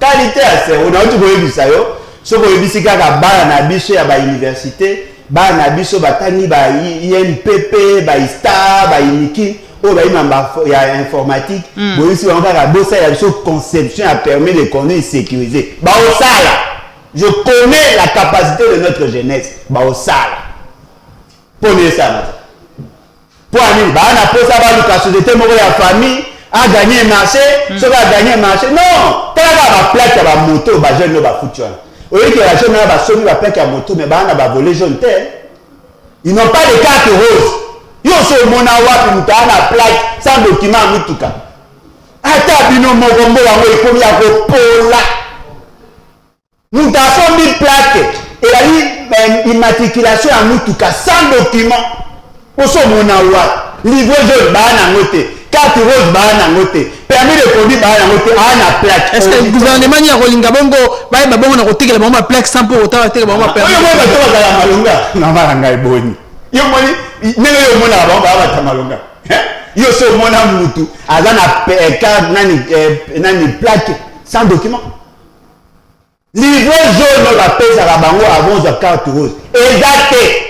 Qualité à cerveau na tu ko yebisa yo so ko yebisika ka ba na biso ya ba université ba na biso batani ba INPP ba ISTA ba INIKI. Il y a informatique, bon ici on va bosser la conception a permis de conduire sécurisé. Bah au sala, je connais la capacité de notre jeunesse. Bah au sala, pour mieux ça. Pour aller, bah on a posé ça dans la société, la famille a gagné un marché, ça va gagner un marché. Non, t'as la plaque à la moto, bah jeune va foutre. Oye que la jeune va sonner la plaque à moto, mais bah on a volé jaune terre. Ils n'ont pas de carte rose. Ils sont mon awa puis nous la plaque sans document en tout cas. Ata bino mon gombo la moi comme ya ko pola. Nous avons mis plaque et la immatriculation en tout cas sans document. Pour son mon awa livre jaune bah na ngote. Carte rose bah na ngote. Permis de conduire bah na ngote na plaque. Est-ce que le gouvernement y a rolinga bongo bah ba bongo na kote la bongo plaque sans pour autant te bongo permis. Yo moi ba to la malunga na maranga eboni. Yo moni nenge yo mona ba ba ta malunga. Yo so mona mutu azana carte nani plaque sans document. Livre jaune la pèse à la bango avant de carte rose. Exacté.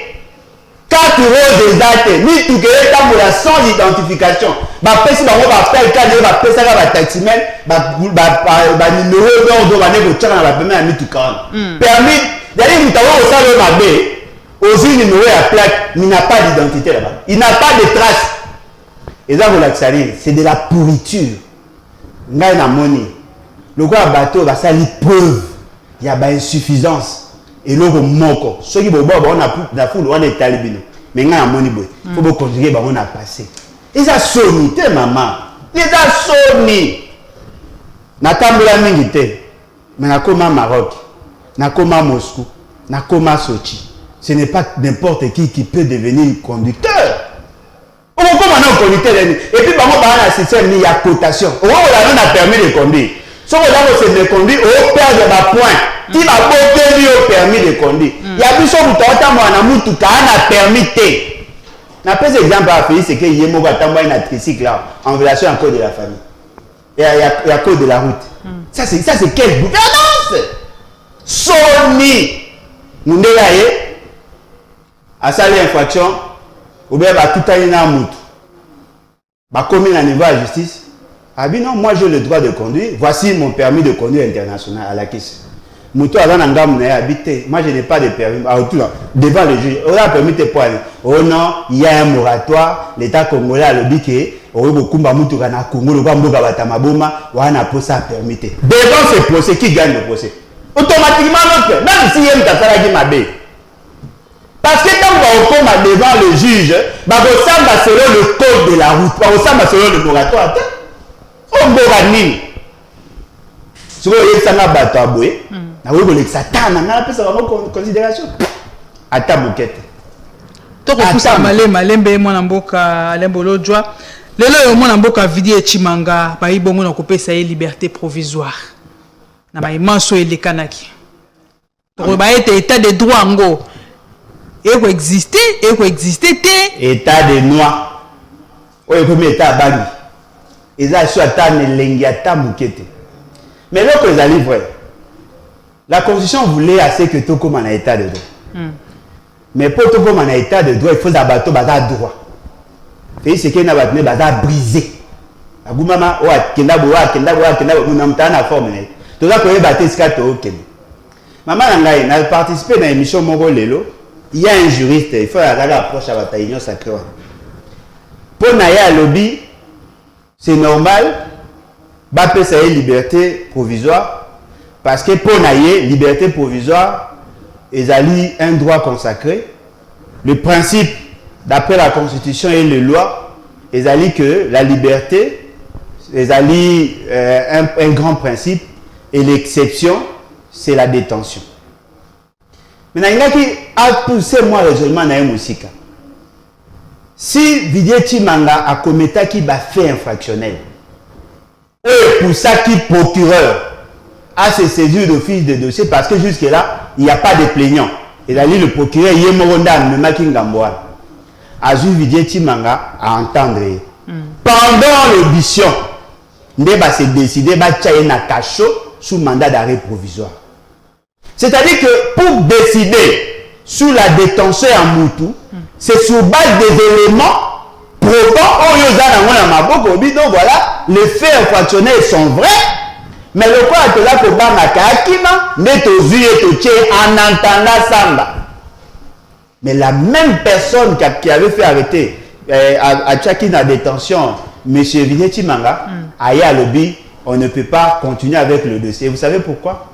Carte rose exacté. Ni tout que est sans identification. Ba pèse bango ba faire carte ba pèse ba taximen ba numéro d'ordre ba nego tchana ba permis à mi tout quand. Permis d'aller nous tawo au salon ma bé. Aussi numéro à plaque, mais il n'a pas d'identité là-bas. Il n'a pas de traces. Et ça, vous l'avez, c'est de la pourriture. Il y a une monnaie. Le gars bateau va salir preuve. Il y a une insuffisance. Et le gars moko. Ceux qui vont on a la foule, on est talibino. Mais il y a une monnaie. Il faut conjuguer, on a passé. Et ça sonne, maman. Et ça sonne. Natambola mingite. Mais nakoma Maroc. Nakoma Moscou. Nakoma Sochi. Ce n'est pas n'importe qui peut devenir conducteur. On va maintenant conducteur. Et puis, on va système, il y a cotation. On a permis de conduire. Si on a conduire, on perd de points. Qui va porter au permis de conduire. Il y a plus de choses qui ont permis. On a pris exemple à Félix, c'est qu'il y a un tricycle en relation à code de la famille. Il y a code de la route. Ça, c'est quelle gouvernance? Sony. Nous devons à ça l'infraction ou bien tout à l'heure comme il a niveau à justice. Ah bien non, moi j'ai le droit de conduire. Voici mon permis de conduire international à la caisse. Moto avant d'engam n'a habité. Moi je n'ai pas de permis. Devant le juge, on a permis de points. Oh non, il y a un moratoire. L'État congolais a le dit que oh beaucoup de moto kana Congo le gambo kabata maboma ou on a pour ça permis. Devant ce procès, qui gagne le procès? Automatiquement l'autre, même si il y a une tafara qui m'a bé. Parce que quand on va devant le juge, on va selon le code de la route, on va selon le moratoire. On va nini. Si vous voyez ça, on va battre à bouer. On va dire que ça t'a en considération. À ta bouquette. Toko kusa malembe mwana mboka lembolo jwa. Lelo mwana mboka vidi echimanga ba ibongo na kopesa ye liberté provisoire. Na ba imanso elekanaki. Toko ba ete état de droit ngo. Et quoi exister te état de noix oyo comme état bagi eza sur ata nelengiata mukete mais là que les vrai la constitution voulait assez que tout comme un état de droit mais pour tout comme un état de droit il faut abattre baza droit et c'est que na batne baza brisé agumama o akenda bo na mtana forme ne to za ko battre skato okende maman ngai na participer dans émission moko lelo. Il y a un juriste, il faut regarder l'approche à la union sacrée. Pour Naya lobby, c'est normal, Bappé ça y est liberté provisoire, parce que pour Naya, liberté provisoire, ils ont un droit consacré. Le principe, d'après la Constitution et les lois, ils ont dit que la liberté, ils ont dit un grand principe, et l'exception, c'est la détention. Mais il y a qui a poussé moi raisonnement dans une musique. Si Didier Chimanga a commis qui va faire infractionnel, et pour ça qui procureur a se saisir d'office de dossier parce que jusque là il n'y a pas de plaignant. Et là le procureur il est moronda même qui ngamboa. A vu Didier Chimanga à entendre. Pendant l'audition, il va se décider va tchayer na cachot sous mandat d'arrêt provisoire. C'est-à-dire que pour décider sur la détention en Moutou, c'est sur base des éléments probants. Donc voilà, les faits infractionnels sont vrais, mais le quoi est là que Bamaka Akima n'est aux yeux et en entendant Samba. Mais la même personne qui avait fait arrêter à Tchaki dans la détention, M. Vigneti Manga, à Yalobi, on ne peut pas continuer avec le dossier. Vous savez pourquoi?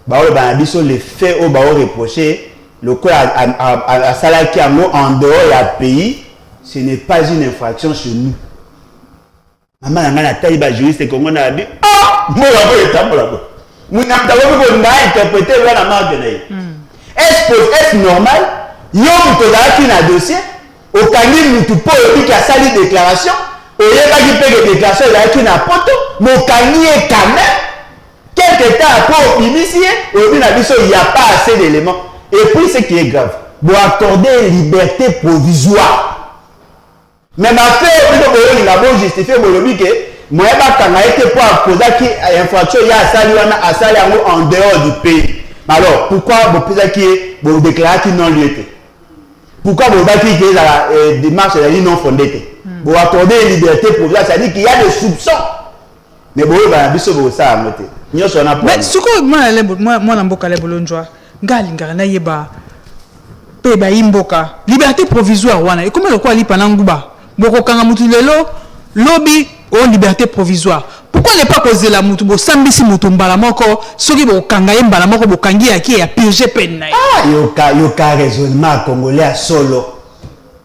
Banabiso les faits au reproché, le quoi à Salaki en dehors du pays, ce n'est pas une infraction chez nous. Maman n'a pas été juriste comme on a dit. Ah, moi la tambola. Moi n'a pas interprété la marque de est-ce normal? Yo mutodaki na dossier, au kangi mutu po yobi qui a sali déclaration, au yeba qui paye des déclarations là na poto, mon kangi est quand même quelque temps après initié, au na biso il y a pas assez d'éléments. Et puis ce qui est grave, pour accorder une liberté provisoire. Mais ma fait il a beau justifier mon lobby que moi ba kanga été pour accuser qui infraction il y a sali wana asali en dehors du pays. Alors, pourquoi vous déclarez qu'il non lieu? Pourquoi vous déclarez que la démarche est non fondée? Vous accordez une liberté provisoire, c'est-à-dire qu'il y a des soupçons. Mais vous avez un peu de ça à noter. Mais ce que moi, je suis peba imboka liberté provisoire wana et comment le quoi li pananguba boko kanga mutu lelo lobby o liberté provisoire. Pourquoi ne pas poser la mutu bo sambisi mutu mbala moko soki bo kanga mbala moko bo kangi ya ki ya purger peine na yoka raisonnement congolais à solo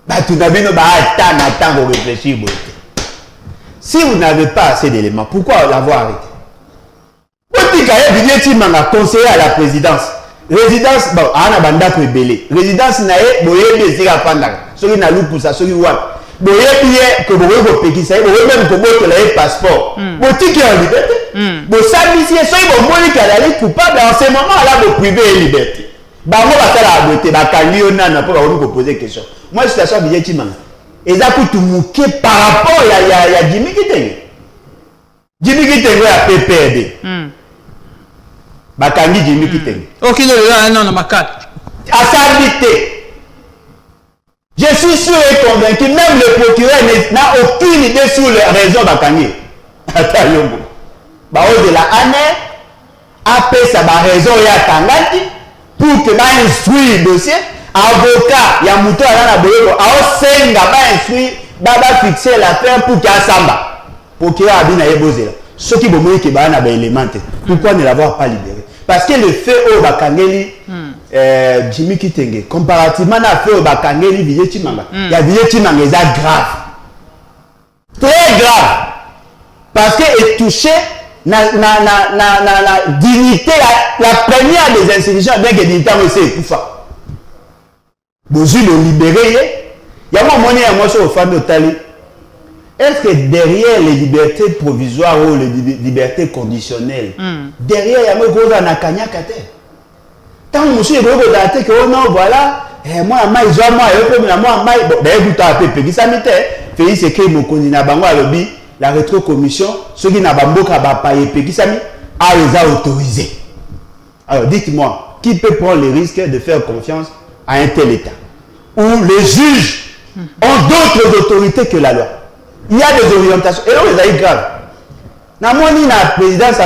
ba tu n'avez no ba attendre pour réfléchir bote. Si vous n'avez pas assez d'éléments, pourquoi l'avoir arrêté? Politique a bien manga conseiller à la présidence. Résidence bon ana banda ko belé. Résidence na e boye désira pandaka. Soki na lupu sa soki wa. Boye bien que vous pouvez pékisa, vous pouvez même que vous avez passeport. Politique en liberté. Bo sabisi soki bo moni ka la coupable en ce moment là de privé et liberté. Ba mo ba sala aboté ba kangi onana pour vous poser question. Moi situation bien timanga. Eza kutu muke par rapport ya Jimmy Kitenge. Jimmy Kitenge a PPRD. Bakangi Jimmy Kitenge. OK, non na makate. Asabité. Je suis sûr et convaincu, même le procureur n'a aucune idée sur les raisons Bakangi. Attends, yombo. Bao de la année, après ça va raison ya Tangati pour que va instruire le dossier. Avocat, ya muto ala na boyeko, ao senga ba instruire, ba fixer l'affaire pour qu'il y a samba. Procureur abina yebozela. Ceux qui bomoye ke ba na ba élémenté. Pourquoi ne l'avoir pas libéré? Parce que le fait au Bakangeli Jimmy Kitenge comparativement à fait au Bakangeli Bileti Manga, il y a Bileti Manga c'est grave. Très grave. Parce que est touché la dignité la première des institutions bien que dignité c'est Koufa. Bozu le libérer, il y a un moment moi sur au fan de Tali. Est-ce que derrière les libertés provisoires ou les libertés conditionnelles, derrière il y a un gros anakanya kate. Tant que monsieur est gros daté que oh non voilà, moi moi je moi bon d'ailleurs tout à fait qui ça m'était fait c'est que mon candidat bango a lobby la rétrocommission ceux qui n'a pas mboka ba payer qui ça a les a autorisés. Alors dites-moi qui peut prendre le risque de faire confiance à un tel état où les juges ont d'autres autorités que la loi? Il y a des orientations. Et là, c'est grave. Dans la présidence,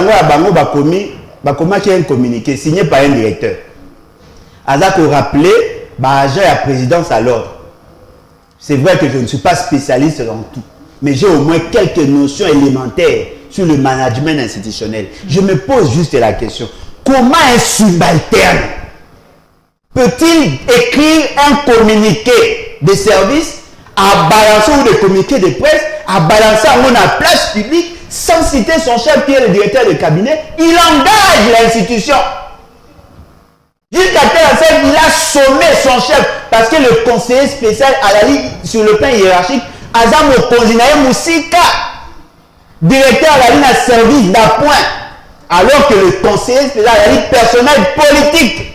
qui a un communiqué signé par un directeur. Azak a rappelé, j'ai la présidence à l'ordre. C'est vrai que je ne suis pas spécialiste dans tout. Mais j'ai au moins quelques notions élémentaires sur le management institutionnel. Je me pose juste la question. Comment un subalterne peut-il écrire un communiqué de service à balancer ou de communiqué de presse, à balancer à la place publique sans citer son chef qui est le directeur de cabinet? Il engage l'institution. Jusqu'à tel fait, il a sommé son chef parce que le conseiller spécial à la ligne sur le plan hiérarchique, Azam Okonzinaye Moussika, directeur à la ligne à service d'appoint, alors que le conseiller spécial à la ligne personnel politique.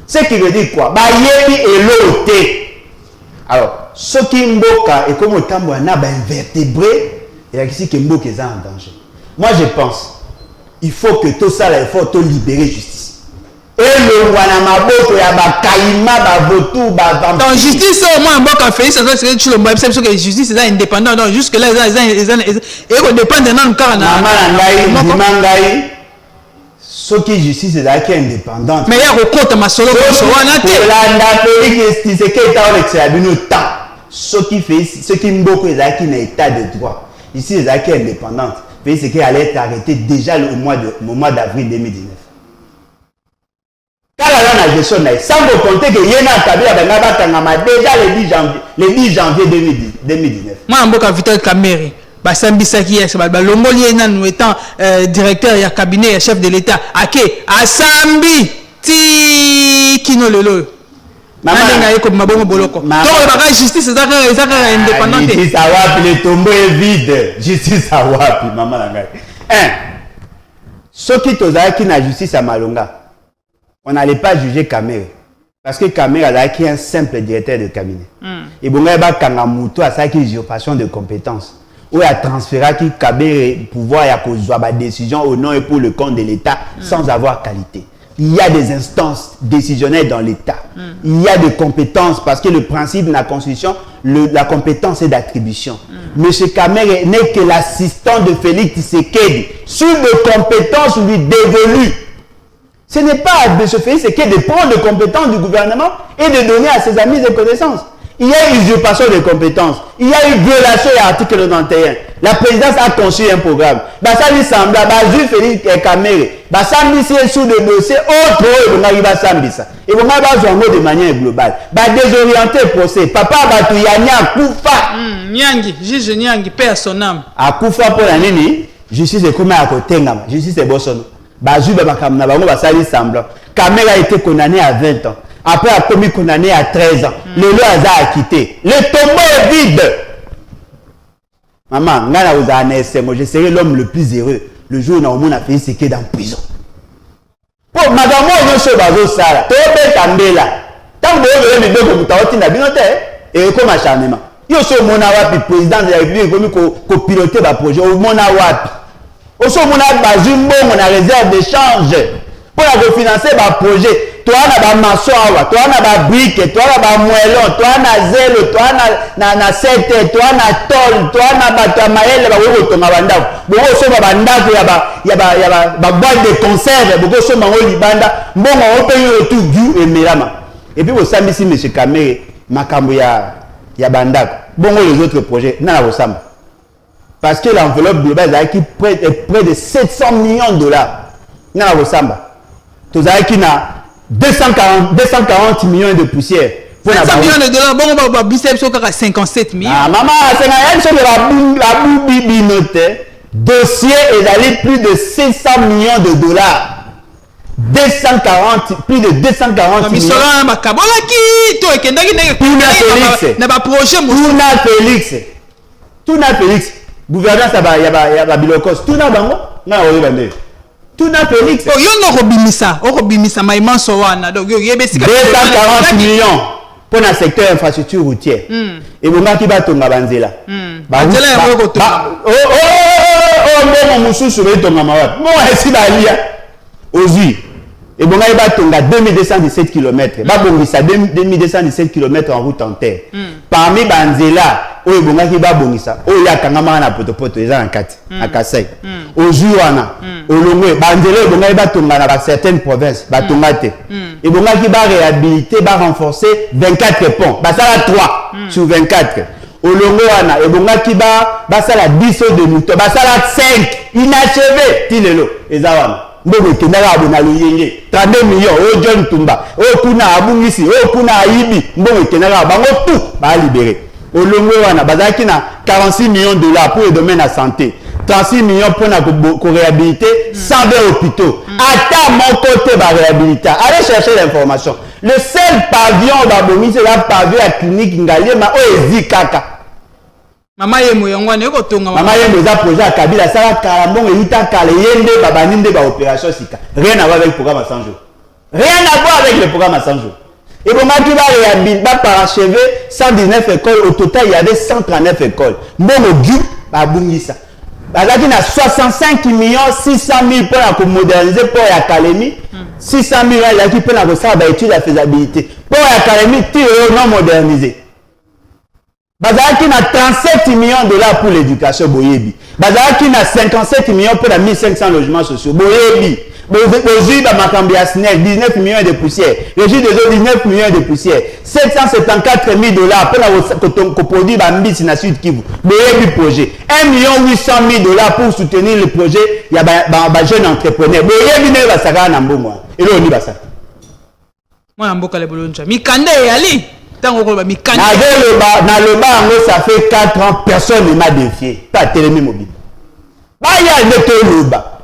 Ce qui veut dire quoi? Bayebi et l'auté. Alors, ce qui mboka et comme autant na ba invertébré, il y a ici que mboka est en danger. Moi je pense il faut que tout ça là il faut tout libérer justice. Et le wana maboko ya ba kaima ba votu ba dans justice au moins mboka fait ça c'est que le mbabisa que justice est indépendant donc jusque là et qu'on dépend de nan car na ngai ce qui justice est indépendante. Mais il y a recours ma solo ce qui fait ce qui mboko est un état de droit. Ici les acquis indépendante. C'est qui allait être arrêté déjà au mois d'avril 2019. la gestion sans vous compter que Yéna Kabila Bengaba déjà le 10 janvier 2019. Moi, je suis Vital Kamere. Basambisa qui est Longoli étant directeur et cabinet et chef de l'État. Ake, Asambi, ti Kino Lelo. Maman, justice, c'est indépendante. Justice à Wapi, le tombeau est vide. Justice à Wapi, maman. Ce qui est la justice à Malonga. On n'allait pas juger Kamere. Parce que Kamere est un simple directeur de cabinet. Et bon, il y a Kangamouto à ça qui usurpation de compétences. Où il a transféré qui Kamere pouvoir y a des décisions au nom et pour le compte de l'État sans avoir qualité. Il y a des instances décisionnelles dans l'État. Il y a des compétences parce que le principe de la Constitution, la compétence est d'attribution. Monsieur Kamere n'est que l'assistant de Félix Tshisekedi. Sur de compétences lui dévolues. Ce n'est pas à M. Félix Tshisekedi de prendre les compétences du gouvernement et de donner à ses amis des connaissances. Il y a usurpation de compétences. Il y a eu violation de l'article 91. La présidence a conçu un programme. Basali Sambla, Bazu Félix Kamere, Basambi c'est sous le dossier autre et Basambi ça. Et vous m'avez besoin de manière globale. Désorienter le procès. Papa Batouyani a Koufa. Nyangi, juge Nyangi, père son âme. A Koufa pour la nini, justice est comme à côté, justice est Bosson. Bazu Bakamna, Basali Sambla. Kamere a été condamné à 20 ans. Après, a commis condamné à 13 ans. Le loi a quitté. Le tombeau est vide. Maman, je serai l'homme le plus heureux le jour où on a fait ce qui est en prison. Pour madame, je suis dans le salon. Tu es tombé là. Tant que vous avez dit que vous avez dit et comme acharnement. Je suis mon président de la République qui piloter le projet. Au mon awapi. Au son mon bazumbo, mon réserve d'échange. Pour refinancer le projet. Toi, tu as maçon, toi, tu as brique, toi, tu as moellon, toi, tu as zèle, toi, tu as 7, toi, tu as tol, toi, tu as maël, tu as boîte de conserve, beaucoup sont en Libanda, bon, on peut y retour du et Mélama. Et puis, vous savez, si M. Kamere, Makambo, ya Bandak, bon, les autres projets, non, la parce que l'enveloppe globale est près de 700 millions de dollars. Non, la Samba. Tout ça qui n'a 240 millions de poussières. 700 millions de dollars, bon, on va biceps à 57 millions. Ah, maman, c'est la boubi noté. Dossier est allé plus de 700 millions de dollars. Plus de 240 millions. Tuna Félix. Gouvernance, il y a Bilokos. Tuna Bango, non, on va dire. Tuna Félix. Oh, yo no robimisa, maïman sowana. Donc, yo 240 millions pour le secteur infrastructure routière. Et vous m'avez dit que vous avez dit et bon, il va 2217 km. Il va 2217 km en route en terre. Parmi Banzela, il y a Kangama na potopoto, il y a un 4, à Kassai. Au Juana, au Longwe, Banzela, il va tomber dans certaines provinces. Et bon, il va réhabiliter, il va renforcer 24 ponts. Ça va 3 sur 24. Au Longwana, et bon, il va faire 10 de moutons. Ça va 5 inachevés. Tilelo, et Zawana. Mbongo kendala abona luyenge 32 millions o John Tumba o kuna abungisi o kuna aibi mbongo kendala bango tout ba libérer o longo wana bazaki na 46 millions de dollars pour le domaine de la santé 36 millions pour la réhabiliter 120 hôpitaux à mon côté ba réhabiliter allez chercher l'information le seul pavillon d'abongi c'est la pavillon à clinique Ngaliema o ezikaka Mama yemo yongwane yoko tonga mama yemo za projet à Kabila ça va carambon et ita kale yende babaninde ba opération sika rien à voir avec le programme à 100 jours rien à voir avec le programme à 100 jours et bon maki va réhabiliter va parachever 119 écoles au total il y avait 139 écoles mbongo du ba bungisa bazaki na 65 millions 600 000 pour la moderniser pour la académie 600 000 il y a qui peut la faire ba étude de faisabilité pour la académie non modernisé Bazaki na 37 millions de dollars pour l'éducation Boyebi. Bazaki na 57 millions pour la 1500 logements sociaux. Boyebi. Boyebi ba makambia SNEL 19 millions de poussières. Régie des eaux 19 millions de poussières. 774 000 dollars pour la produit Bambis na Sud Kivu. Boyebi projet. 1 800 000 dollars pour soutenir le projet. Il y a ba jeune entrepreneur. Boyebi ne va saka na mbongo. Et là on y va ça. Moi, mboka le bolonja. Mikanda et Ali. Tango ko ba mikanda. Na le bas, ça fait 4 ans, personne ne m'a défié. Pas télémé mobile. Bah, il y a le bas.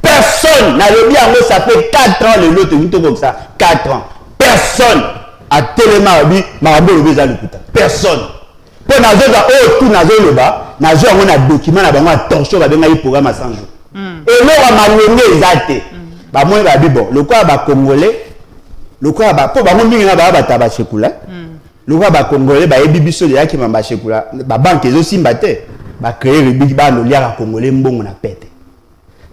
Personne n'a le bien, ça fait 4 ans, le lot, comme ça. 4 ans. Personne a télémé mobile, marabou le béza le putain. Personne. Pour nazoka, tout nazo le bas, nazo on a document, na bango attention, ba benga programme à 100 jours. Et là, on m'a nommé exacté. Bah, moi, bah, bon, le quoi, bah, congolais. Le quoi ba po ba mo mingi na ba ba shekula le quoi ba congolais ba ebi biso de yaki mamba shekula ba banque ezo simba te ba créer le big ba no liaka congolais mbongo na pete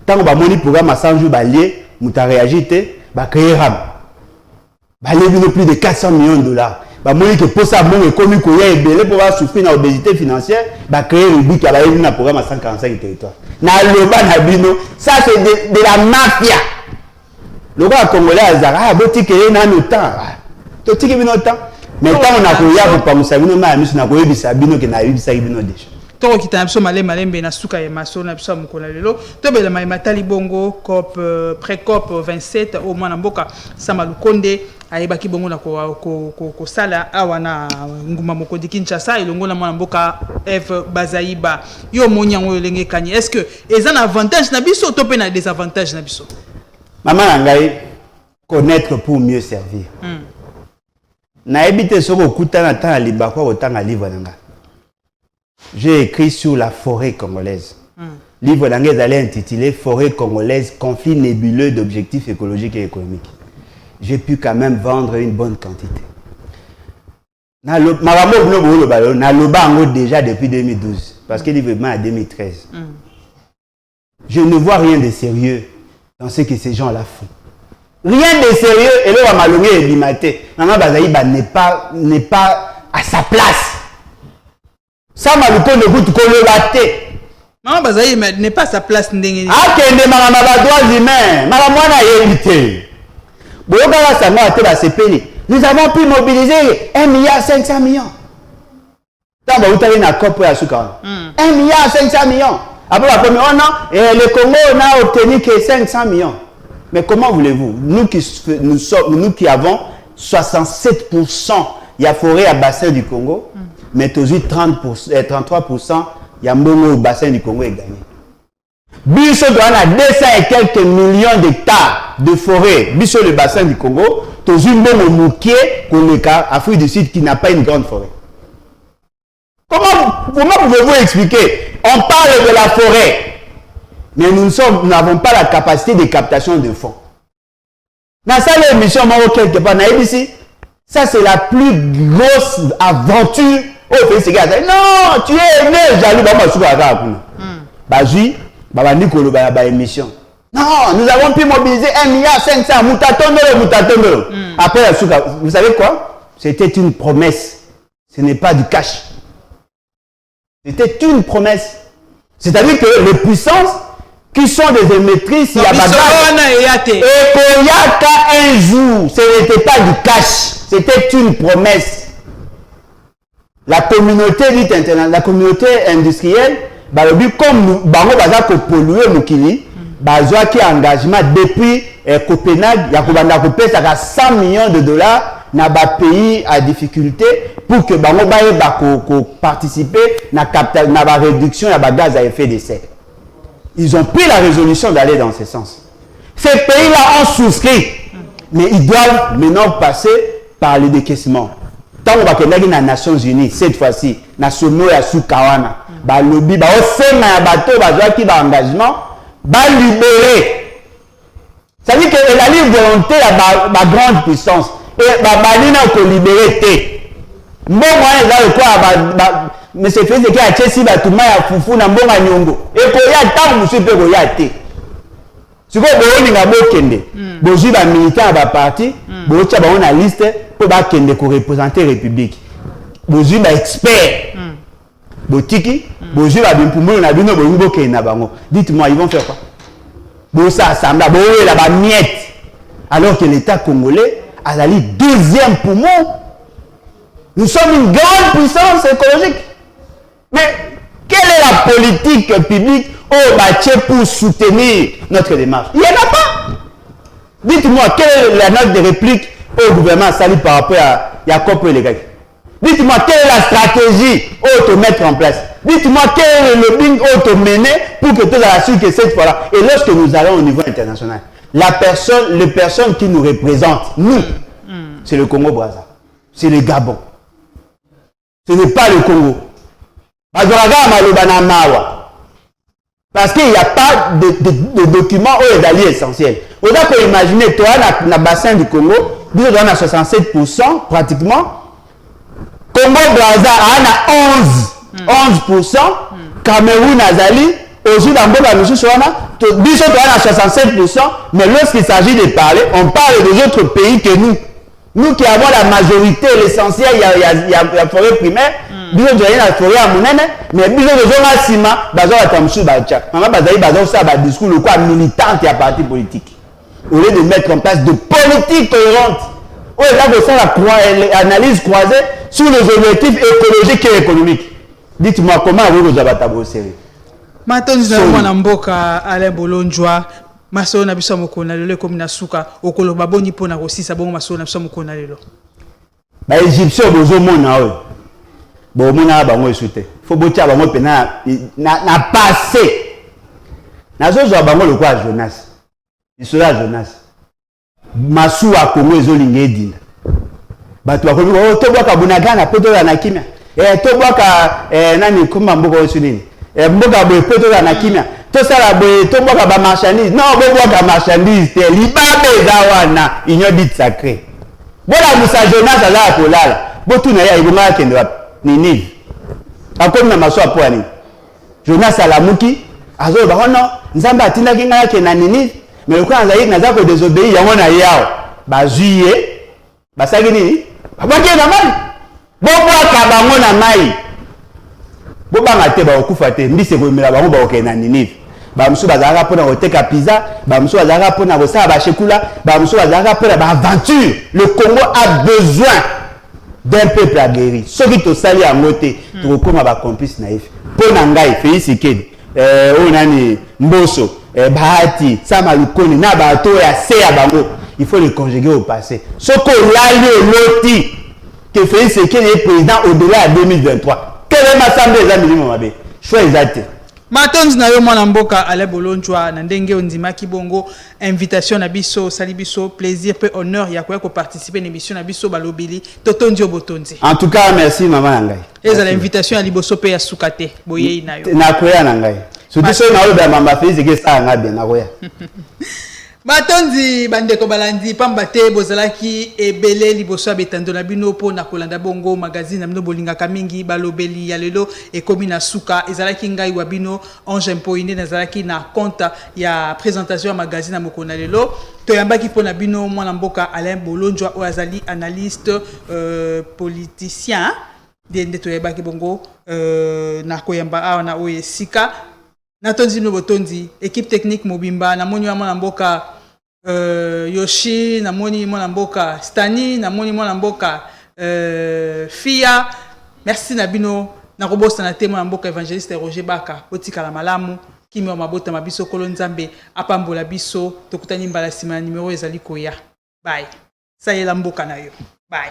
tango ba moni programme 100 jours ba lié muta réagir te ba créer ram ba lebi plus de 400 millions de dollars ba moni que pour ça mbongo ekomi ko ya ebele pour ba souffrir na obésité financière ba créer le big ba lebi na programme 145 territoire na loba na bino ça c'est de la mafia. Le roi congolais a dit ah botike na no temps to tiki bino temps mais tant on a koya pour pas musabino ma misu na koyebi sabino ke na yebi sabino déjà to kita biso malembe na suka ya maso na biso mukona lelo to bela mai matali bongo cop pré-cop 27 au mwana mboka sama lukonde ayebaki bongo na ko sala awana nguma mokodi Kinshasa ilongo na mwana mboka Eve Bazaiba yo monyango lenge kani est-ce que ezan avantage na biso to pe na désavantage na biso. Maman Nangaï, connaître pour mieux servir. Na habité sur le Kouta na temps libakwa autant à livre nanga. J'ai écrit sur la forêt congolaise. Livre nanga allait intitulé Forêt congolaise, conflit nébuleux d'objectifs écologiques et économiques. J'ai pu quand même vendre une bonne quantité. Na loba déjà depuis 2012 parce que livre à 2013. Je ne vois rien de sérieux dans ce que ces gens-là font. Rien de sérieux, et là, Malongé et Bimaté. Maman Bazaïba n'est pas à sa place. Ça m'a le de route qu'on le battait. Maman Bazaïba n'est pas à sa place. Ah, qu'il y a des droits humains. Maman Moana est évité. Nous avons pu mobiliser 1,5 milliard. Tant que vous avez une COP à Soukara. 1,5 milliard. Après la première, non, et le Congo n'a obtenu que 500 millions. Mais comment voulez-vous, nous qui avons 67% il y a forêt à bassin du Congo, mais toujours 33% il y a mbongo au bassin du Congo est gagné. Biso a 200 et quelques millions d'hectares de forêt, biso le bassin du Congo, toujours mbongo moukié qu'on est Afrique du Sud qui n'a pas une grande forêt. Comment pouvez-vous expliquer? On parle de la forêt, mais nous n'avons pas la capacité de captation de fonds. Dans cette émission, quelque part, ça c'est la plus grosse aventure. Oh, non, tu es né jaloux. Émission. Non, nous avons pu mobiliser 1,5 milliard. Après, vous savez quoi? C'était une promesse. Ce n'est pas du cash. C'était une promesse. C'est-à-dire que les puissances qui sont des émettrices, il y a bagarre. Et qu'il y a qu'un jour, ce n'était pas du cash. C'était une promesse. La communauté dite internationale, la communauté industrielle, comme nous, nous polluer Mukili, qui engagement depuis Copenhague, il y a 100 millions de dollars dans les pays à difficulté pour que nous participer à la réduction de gaz à effet de serre. Ils ont pris la résolution d'aller dans ce sens. Ces pays-là ont souscrit, mais ils doivent maintenant passer par le décaissement. Tant qu'on va que les Nations Unies, cette fois-ci, nationaux et Soukawana, lobby, un bateau, qui va engagement, libérer. Ça veut dire que la libre volonté a ma grande puissance. Et Balina ko libérer. Bon moyen là le quoi mais c'est fait que a Chelsea ba tuma ya fufu na mbonga nyongo. Et ko ya tant musu pe ko ya te. Siko bo ninga bo kende. Boji ba militant ba parti, bo tia ba on a liste pour ba kende ko représenter république. Boji ba expert. Botiki, boji ba bimpumo na bino bo ngo ke na bango. Dites-moi ils vont faire quoi? Bo ça assemblée, bo la ba miette. Alors que l'État congolais à la ligne deuxième poumon. Nous sommes une grande puissance écologique. Mais quelle est la politique publique au bâti pour soutenir notre démarche? Il n'y en a pas. Dites-moi, quelle est la note de réplique au gouvernement sali par rapport à COP les gars. Dites-moi quelle est la stratégie auto mettre en place. Dites-moi quel est le lobbying auto mener pour que tout à sûr que cette fois-là. Et lorsque nous allons au niveau international, les personnes qui nous représentent, nous, c'est le Congo-Brazza, c'est le Gabon. Ce n'est pas le Congo. Parce qu'il n'y a pas de documents essentiels. On a imaginer, toi, dans le bassin du Congo, nous sommes à 67% pratiquement. Congo-Brazza a 11%. Cameroun, Azali, aujourd'hui, dans le nous sommes à 67%. Mais lorsqu'il s'agit de parler, on parle des autres pays que nous. Nous qui avons la majorité, l'essentiel, il y a la forêt primaire. Nous avons la forêt à Mounene, mais nous avons la ciment, nous avons la Tamsou Bacha. Maman Bazali, nous avons un discours militant et à parti politique. Au lieu de mettre en place de politiques cohérentes, on a l'analyse croisée sur les objectifs écologiques et économiques. Dites-moi comment vous avez tabou sérieux. Maintenant, nous avons un mboka Alain Bolonjoa. Maso na biso mokona lelo comme na suka okolo baboni pona kosisa bongo maso na biso mokona lelo. Ba Égyptien bozo mona oyo. Bo mona bango esute. Faut botia bango pena na passé. Nazo zo bango le quoi Jonas. Isola Jonas. Masu a Congo ezolinga edina. Batu bakomi o to bwaka bunagana poto na kimia. To bwaka nani kuma mboko osunini. Mboka boye poto na kimia. Tout ça là, tout le monde marchandise. Non, bon bois marchandise. Libabe zawana, union dite sacrée. Bon la Moussa Jonas à la kolala. Bon tout n'a y a kende Ninive. Encore na maso apoani. Jonas à la muki. Azo ba non, nzamba atinda kinga yake na Ninive. Mais le quoi nzayi na zako désobéir yango na yao. Ba juillet. Ba sagi nini? Ba ke na mali. Bon bois kabango na mai. Bon ba ngate ba okufa te. Mbise ko mela ba ngo ba okena Ninive. Bamsou bazara pona oteka pizza, bamsou bazara pona bosala ba shekula, bamsou bazara pona ba aventure. Le Congo a besoin d'un peuple aguerri. Ceux qui te saluent à moté, tu recommandes ba complice naïf. Pona ngai Félix Kedi, onani Mboso, Bahati, Sama Lukoni, na ba to ya se ya bango. Il faut le conjuguer au passé. Ce qu'on l'a loti que Félix Kedi est président au-delà de 2023. Quel est l'assemblée des amis Mamabe? Choix exact. Matonzi na yo mwana mboka Alain Bolonjoa na ndenge ondimaki bongo invitation na biso sali biso plaisir pe honneur ya ko participer na émission na biso balobeli totondi obotonzi. En tout cas merci maman ngai. Eza l'invitation ya liboso pe ya sukate boyei na yo. Na koya na ngai. Surtout so na oba mama Félix ke sa nga bien na koya. Matonzi bandeko balandi pamba te bozalaki ebele liboso betando na bino po na kolanda bongo magazine amno bolingaka mingi balobeli ya lelo ekomi na suka ezalaki ngai wa bino Ange Mpoine nazalaki na compte ya présentation ya magazine ya mokona lelo toyambaki po na bino mwana mboka Alain Bolonjoa oazali analyste politicien de toyambaki bongo na koyamba awa na oyesika Natonzi no botondi équipe technique mobimba na moni mwana mboka Yoshi na moni mwana mboka Stani na moni mwana mboka Fia merci na bino na kobosta na témoin mboka évangéliste Roger Baka otika la malamu kimi mabota mabiso kolo nzambe apambola biso tokutani mbala sima numéro ezali koya bye ça y est la mboka na yo bye